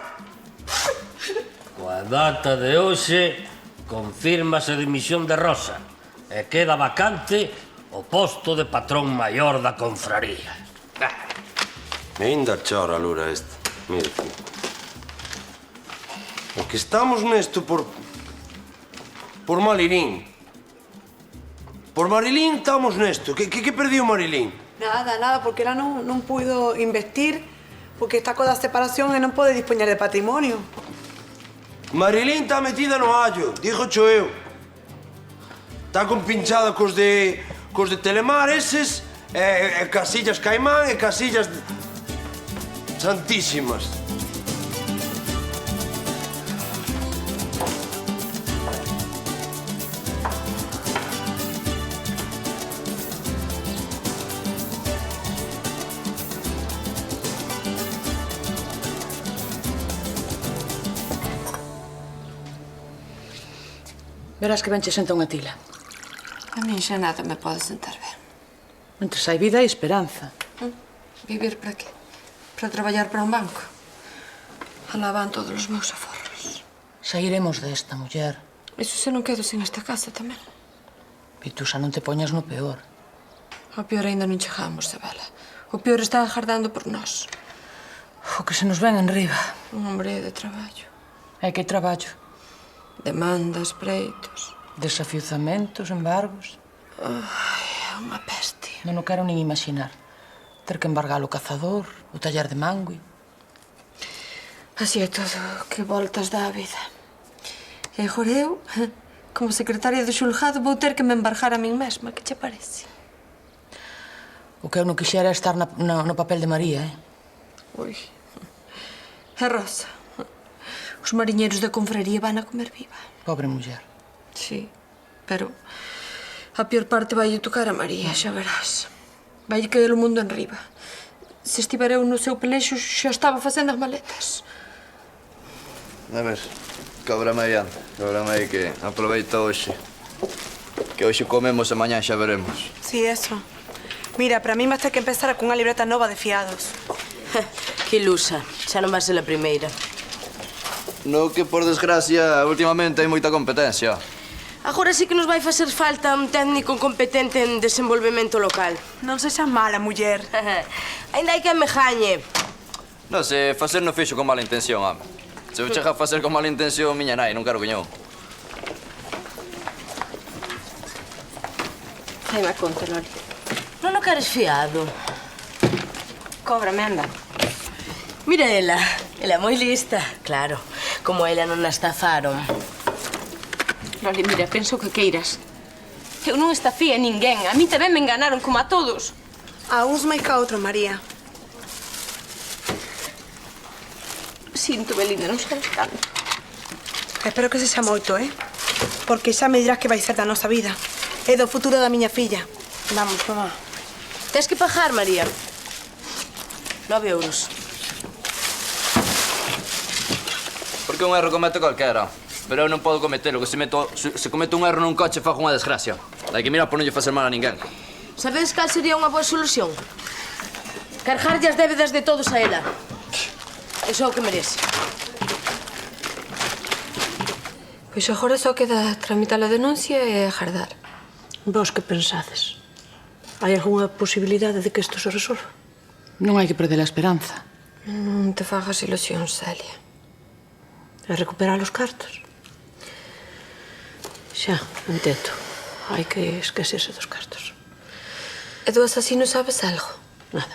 Coa data de hoxe, confírmase a dimisión de Rosa e queda vacante o posto de patrón maior da confraría. Ainda chora, Lura, esta. Mira. O que estamos nesto por Marilín. Por Marilín estamos nesto. Que perdiu Marilín? Nada, porque ela non puido investir porque está coa separación e non pode dispoñer de patrimonio. Marilín está metida no allo, dixo cho eu. Está compinchada cos de Telemar eses, e Casillas Caimán e Casillas Santísimas. Verás que ben che senta unha tila. A mí xa nada me pode sentar ben. Mentres hai vida hai esperanza. Vivir para qué? Para traballar para un banco? Alá van todos os meus aforros. Sairemos desta, muller. Iso se non quedo sin esta casa tamén. Pitusa, non te poñas no peor. O peor ainda non chegamos, Sabela. O peor está agardando por nós. O que se nos ven enriba. Un hombre de traballo. E que traballo? Demandas, preitos. Desafiuzamentos, embargos. Ai, é unha peste. Non o quero nin imaginar. Ter que embargar o cazador, o taller de Mangui. Así é todo, que voltas dá a vida. E agora eu, como secretaria do xulgado, vou ter que me embargar a min mesma. Que che parece? O que eu non quixera é estar no papel de María, Ui. É Rosa. Os mariñeiros da confraría van a comer viva. Pobre muller. Sí, pero a peor parte vai tocar a María, xa verás. Vai caer o mundo enriba. Se estiver eu no seu pelexo, xa estaba facendo as maletas. A ver, cóbrame aí que aproveita hoxe. Que hoxe comemos e mañá xa veremos. Sí, eso. Mira, para mí vas ter que empezar con unha libreta nova de fiados. Que ilusa, xa non vai ser a primeira. No que, por desgracia, últimamente hai moita competencia. Agora sí que nos vai facer falta un técnico competente en desenvolvemento local. Non sexas mala, muller. Ainda hai que me jañe. Non, se facer non fixo con mala intención, ame. Se eu chega a facer con mala intención, miña nai, non quero que yo. Faime a conta, Loli. Non o queres fiado? Cóbrame, anda. Mira ela é moi lista. Claro, como ela non a estafaron. Loli, mira, penso que queiras. Eu non estafía a ninguén. A mí tamén me enganaron como a todos. A uns máis que a outros, María. Sinto, Belinda, non sabes tanto. Espero que se xa moito, Porque xa me dirás que vai ser da nosa vida. É do futuro da miña filla. Vamos, mamá. Tens que pagar, María. 9 euros. Porque un erro comete calquera. Pero eu non podo cometelo, que se cometo un erro nun coche fago unha desgracia. Hai que mirar por non lle facer mal a ninguén. Sabedes cal sería unha boa solución? Cargarlle as débedas de todos a ela. Iso é o que merece. Pois agora só queda tramitar a denuncia e agardar. Vos que pensades? Hai algunha posibilidade de que isto se resolva? Non hai que perder a esperanza. Non te fagas ilusión, Celia. E recuperar os cartos? Xa, entendo. Hai que esquecerse dos cartos. E do asasino sabes algo? Nada.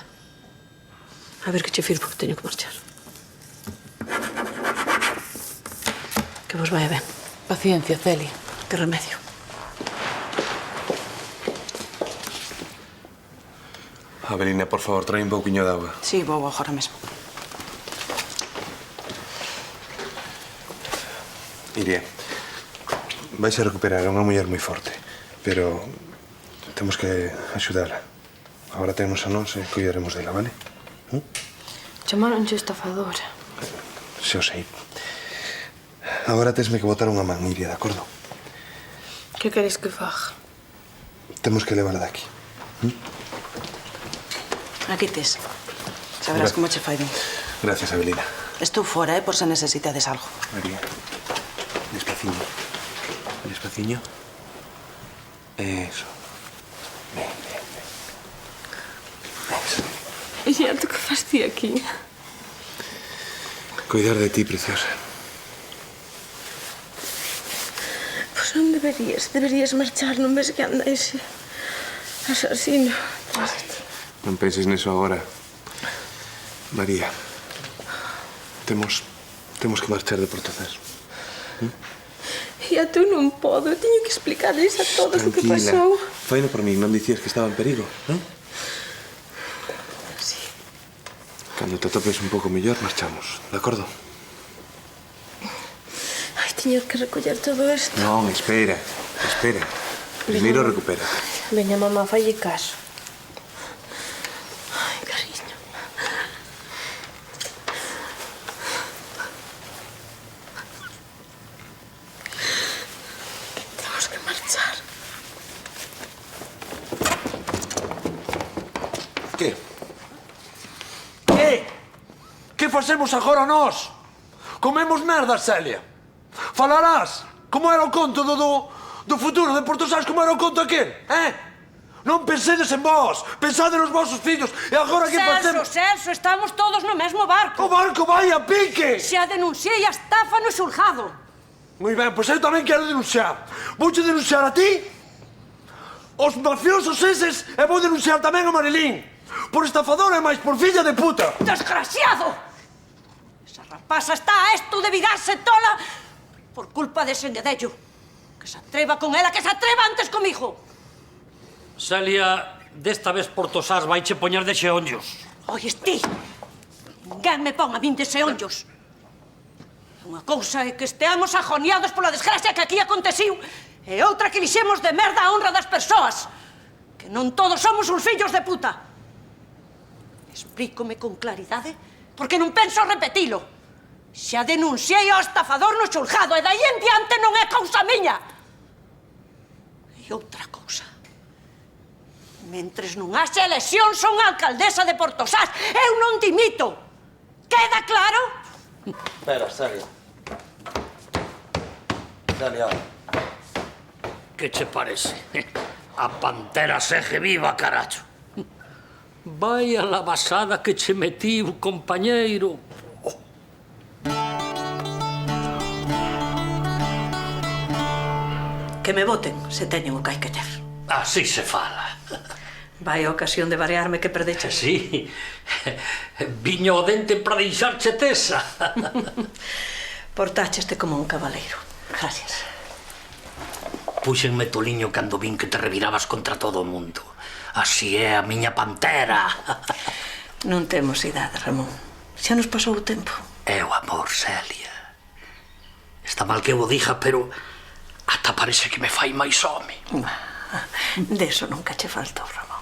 A ver que che firmo que teño que marchar. Que vos vai ben. Paciencia, Celia. Que remedio. Avelina, por favor, trae un pouquiño de agua. Sí, vou agora mesmo. Iria, vais a recuperar a unha muller moi forte, pero temos que axudala. Agora temos a nós e cuidaremos dela, vale? Chamaronche estafadora. Se o sei. Agora tesme que botar unha man, Iria, de acordo? Que queres que faga? Temos que levala daqui. Aquí tes. Saberás como che fai ben. Gracias, Avelina. Estou fora, por se necesitades algo. María, despaciño. Despaciño. Eso. Ben, ben, ben. Eso. E xa, tú que fas ti aquí? Cuidar de ti, preciosa. Pois non deberías marchar, non ves que anda ese asasino. Non penses neso agora. María, temos que marchar de Portozas. E a tú non podo, teño que explicarles a todos o que pasou. Faino por mí, non dicías que estaba en perigo, non? Sí. Cando te atopes un pouco mellor, marchamos, de acordo? Ai, teño que recoller todo isto. Non, espera. Primeiro recupera. Veña, mamá, falle caso. Ai, cariño. Temos que marchar. Que? Que facemos agora nós? Comemos merda, Celia. Falarás como era o conto do futuro de Portosás, como era o conto aquel, Non pensedes en vós, pensade nos vosos fillos. E agora que facemos? Celso, estamos todos no mesmo barco. O barco vai a pique. Xa denunciei a estafa no xulgado. Moi ben, pois eu tamén quero denunciar. Vouche denunciar a ti, os mafiosos eses, e vou denunciar tamén a Marilín. Por estafadora e máis por filla de puta. Desgraciado! Esa rapaza está a esto de virarse tola por culpa dese nedello. Que se atreva con ela, que se atreva antes comigo. Celia, desta vez Portosás vaiche poñer de xeonllos. Ois ti, ninguén me pon a min de xeonllos. Unha cousa é que esteamos agoniados pola desgracia que aquí aconteciu e outra que lixemos de merda a honra das persoas. Que non todos somos uns fillos de puta. Explícome con claridade porque non penso repetilo. Xa denunciei ao estafador no xulgado e dai en diante non é cousa miña. E outra cousa. Mentres non haxe elección son alcaldesa de Portosás. Eu non dimito. Queda claro? Espera, Celia. Celia. Que che parece? A pantera segue viva, carallo. Vai a la basada que che metiu, compañeiro. Que me voten se teñen o que hai que ter. Así se fala. Vai a ocasión de variarme que perdeche. Sí. Viño o dente para deixarche tesa. Portácheste como un cabaleiro. Gracias. Puxenme toliño cando vin que te revirabas contra todo o mundo. Así é a miña pantera. Non temos idade, Ramón. Xa nos pasou o tempo. É o amor, Celia. Está mal que eu o diga, pero ata parece que me fai máis home. Deso nunca che faltou, Ramón.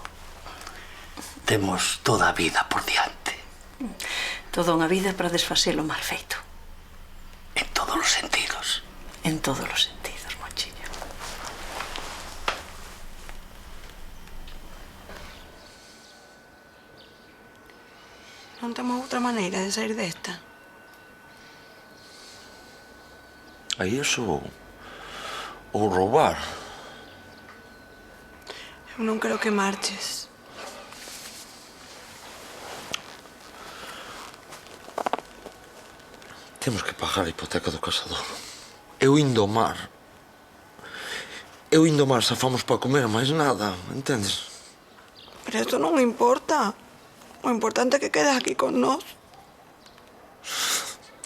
Temos toda a vida por diante. Toda unha vida para desfacelo mal feito. En todos os sentidos. En todos os sentidos, Monchiño. Non temos outra maneira de sair desta. Aí eso... ou roubar. Eu non quero que marches. Temos que pagar a hipoteca do casador. Eu indo ao mar. Eu indo ao mar safamos para comer, máis nada, entendes? Pero isto non importa. O importante é que quedes aquí con nós.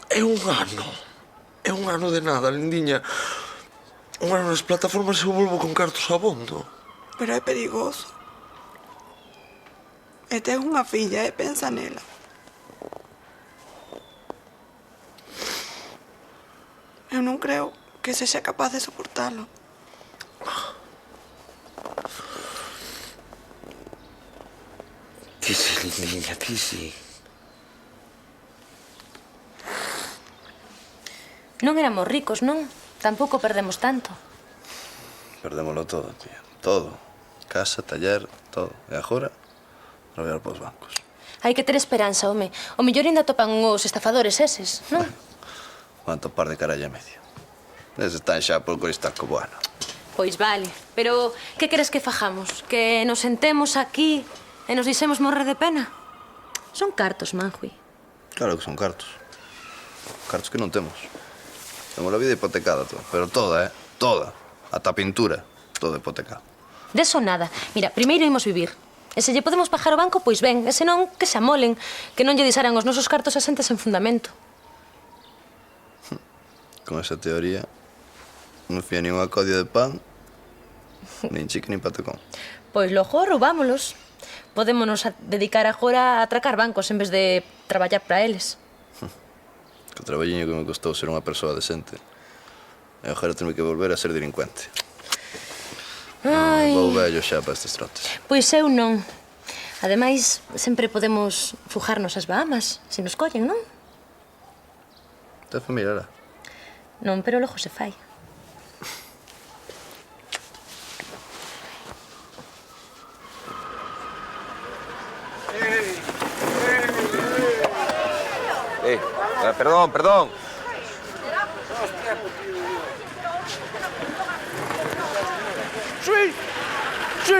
É un ano. É un ano de nada, lindiña. Un ano nas plataformas eu volvo con cartos abondo. Pero é perigoso. E tes unha filla, pensa nela. Eu non creo que sexa capaz de soportalo. Ti si, lindiña, ti si. Non éramos ricos, non? Tampouco perdemos tanto. Perdémoslo todo, tía. Todo. Casa, taller, todo. E agora, traballar para os bancos. Hai que ter esperanza, home. O mellor ainda topan os estafadores eses, non? Van topar de caralla e medio. Eses están xa por cristal co bueno. Pois vale. Pero que queres que fajamos? Que nos sentemos aquí e nos dixemos morrer de pena? Son cartos, Manjui. Claro que son cartos. Cartos que non temos. Temos a vida hipotecada toda. Pero toda, Toda. Ata a pintura. Todo hipotecado. Deso nada. Mira, primeiro imos vivir. E se lle podemos pagar o banco, pois ben. E senón, que se amolen. Que non lle dixaran os nosos cartos asentes en fundamento. Con esa teoría, non fía nin unha codia de pan, nin chique nin patacón. Pois logo roubámolos. Podémonos dedicar agora a atracar bancos en vez de traballar para eles. Que traballiño que me costou ser unha persoa decente. E agora tenho que volver a ser delincuente. Ai. Vou vello xa para estes trotes. Pois eu non. Ademais, sempre podemos fugarnos ás Bahamas, se nos collen, non? Te familia, era? Non, pero logo se fai. Perdón. Sí.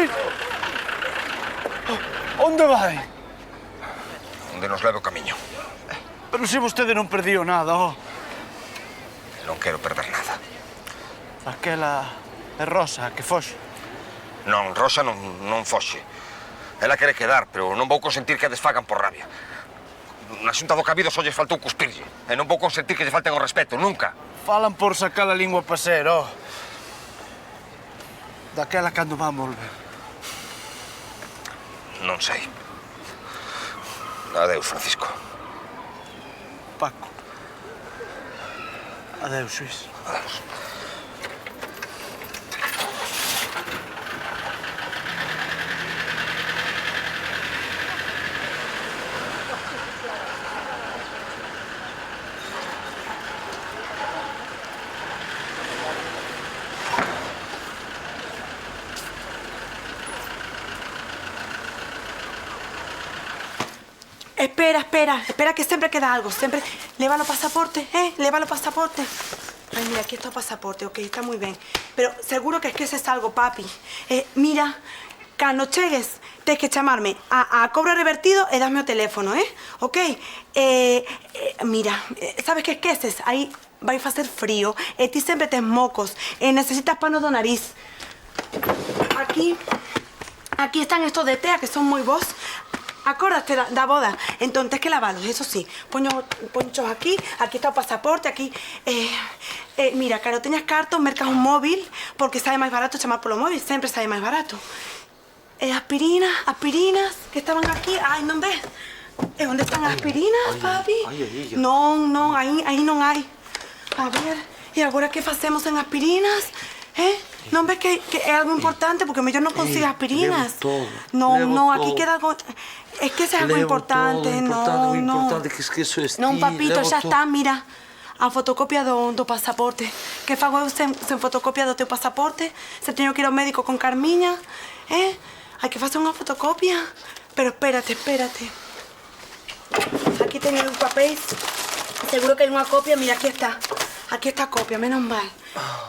Onde vai? Onde nos leva o camiño. Pero se vostede non perdiu nada, Non quero perder nada. Aquela é Rosa, que foxe. Non, Rosa non foxe. Ela quere quedar, pero non vou consentir que a desfagan por rabia. Na xunta do Cabido só lles faltou cuspirlle. E non vou consentir que lle falten o respeto, nunca. Falan por sacar a lingua a pasear, Daquela cando van volver. Non sei. Adeus, Francisco. Paco. Adeus, Luis. Adeus. Espera, que sempre queda algo. Sempre leva o pasaporte, leva o pasaporte. Ai, mira, aquí está o pasaporte, ok, está moi ben. Pero seguro que esqueces algo, papi. Mira, cando chegues, tens que chamarme a cobro revertido e dasme o teléfono, ok? Mira, sabes que esqueces? Aí vai facer frío e ti sempre tes mocos e necesitas panos do nariz. Aquí están estos de tea que son moi bons. Acórdate da boda. Entón, tens que lavalos, eso sí. Ponchos aquí está o pasaporte, aquí... mira, caro, teñas cartos, mercas un móvil, porque sabe máis barato chamar polo móvil, sempre sabe máis barato. Aspirinas, que estaban aquí. Ai, non ves? Onde están as aspirinas, papi? Non, aí non hai. A ver, e agora que facemos en aspirinas? Non ves que é algo importante, porque mellor non consigo aspirinas. Non, aquí queda algo... Es que ese é algo importante, non. Importante que esquezo este. Non, papito, xa está, mira. A fotocopia do pasaporte. Que fago eu sen fotocopia do teu pasaporte? Se teño que ir ao médico con Carmiña, Hai que facer unha fotocopia. Pero espérate. Aquí teño uns papéis. Seguro que hai unha copia, mira, aquí está. Aquí está a copia, menos mal.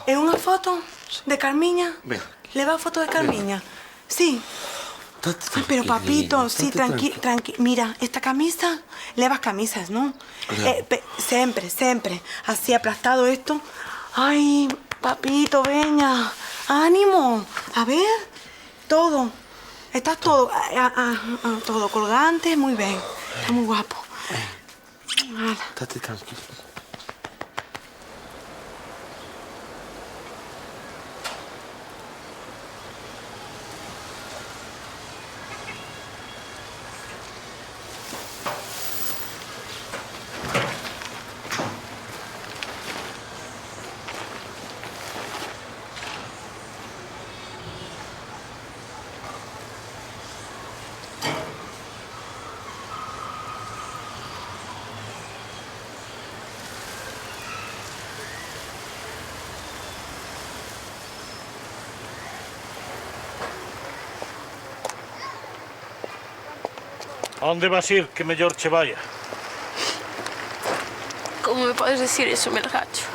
É unha foto de Carmiña. Ven. Leva a foto de Carmiña. Sí. Ay, pero papito, sí, tranqui. Mira, esta camisa, levas camisas, ¿no? Siempre. Así aplastado esto. Ay, papito, veña. Ánimo. A ver, todo. Estás todo, todo colgante, muy bien. Está muy guapo. Estate tranquilo. A onde vas ir que mellor che vaya? ¿Cómo me puedes decir eso, Melgacho?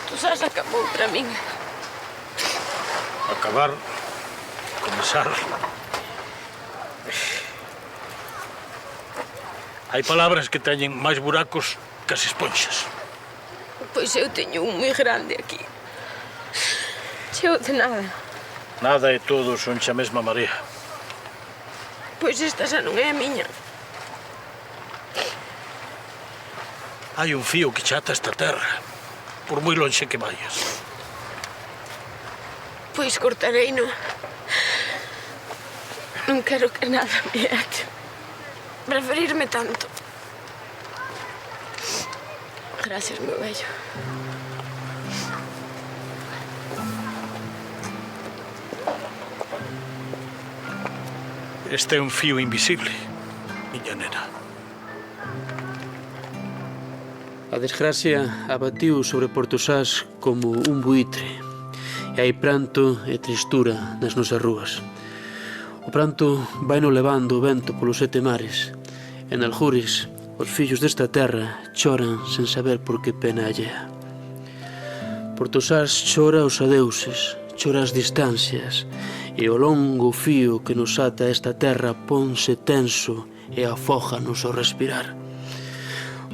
Tú sabes, acabou para min. Acabar, comezar. Hai palabras que teñen máis buracos que as esponxas. Pois eu teño un moi grande aquí. Cheo de nada. Nada e todo son xa mesma marea. Pois esta xa non é a miña. Hai un fío que chata esta terra, por moi lonxe que vayas. Pois cortareino. Non quero que nada me ate. Preferirme tanto. Gracias, meu vello. Este é un fío invisible, miña nena. A desgracia abatiu sobre Portosás como un buitre, e hai pranto e tristura nas nosas rúas. O pranto vaino levando o vento polos 7 mares, e nalgures os fillos desta terra choran sen saber por que pena allea. Portosás chora os adeuses, chora as distancias, e o longo fío que nos ata a esta terra ponse tenso e afójanos ao respirar.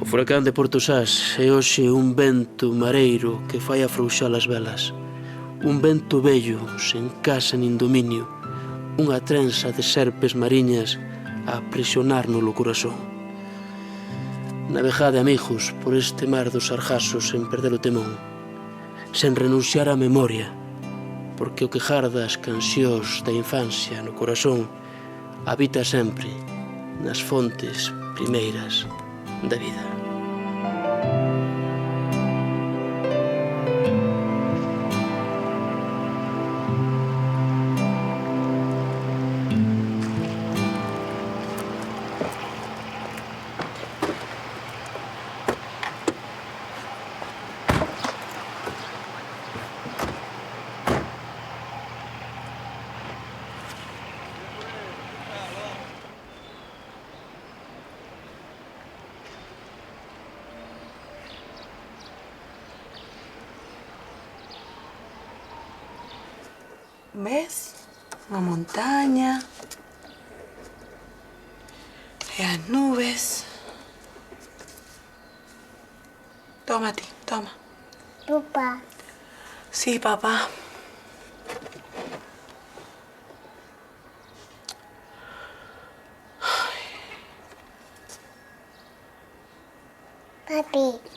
O furacán de Portosás é hoxe un vento mareiro que fai afrouxar as velas, un vento vello sen casa nin dominio, unha trenza de serpes mariñas a aprisionárnolo corazón. Navegade, amigos, por este mar dos sargasos sen perder o temón, sen renunciar á memoria, porque o que garda as cancións da infancia no corazón habita sempre nas fontes primeiras da vida. ¿Ves? Una montaña. Y las nubes. Toma, ti, toma. Papá. Sí, papá.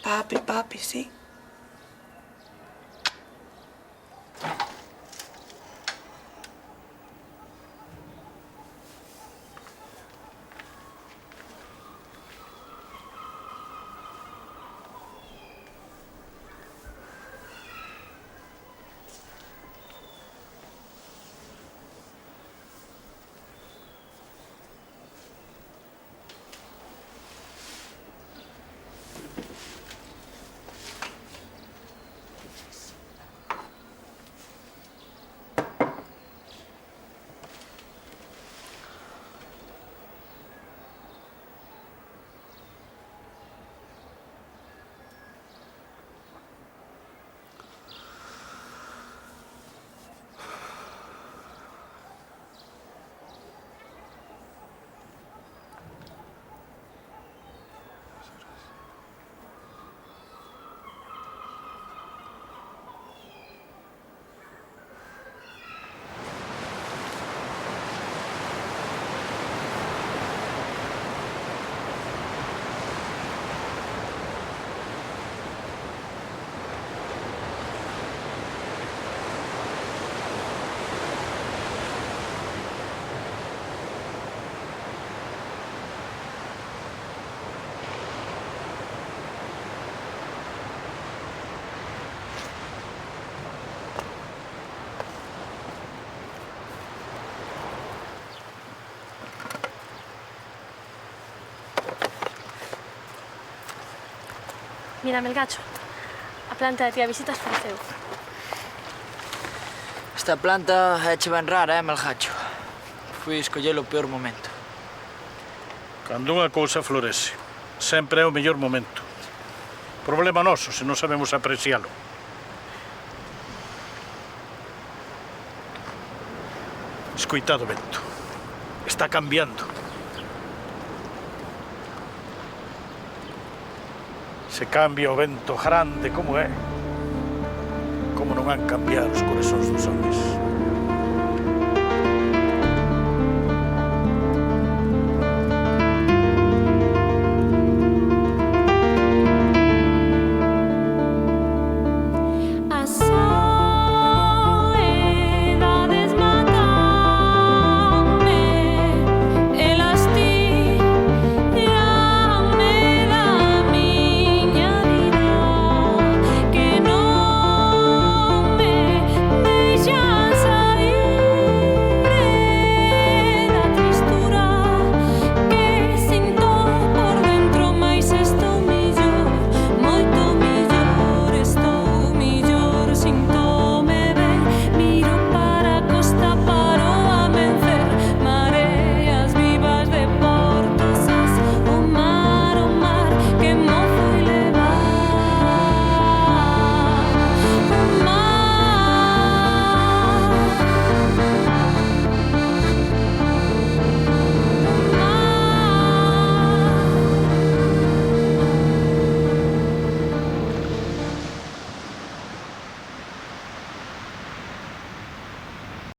Papi. Papi, sí. Mira, Melgacho, a planta de tía visitas floreceu. Esta planta é che ben rara, Melgacho? Fui escoller o peor momento. Cando unha cousa florece, sempre é o mellor momento. Problema noso se non sabemos aprecialo. Escoitado vento. Está cambiando. Se cambia o vento grande como é, como non han cambiado os corazóns dos homes.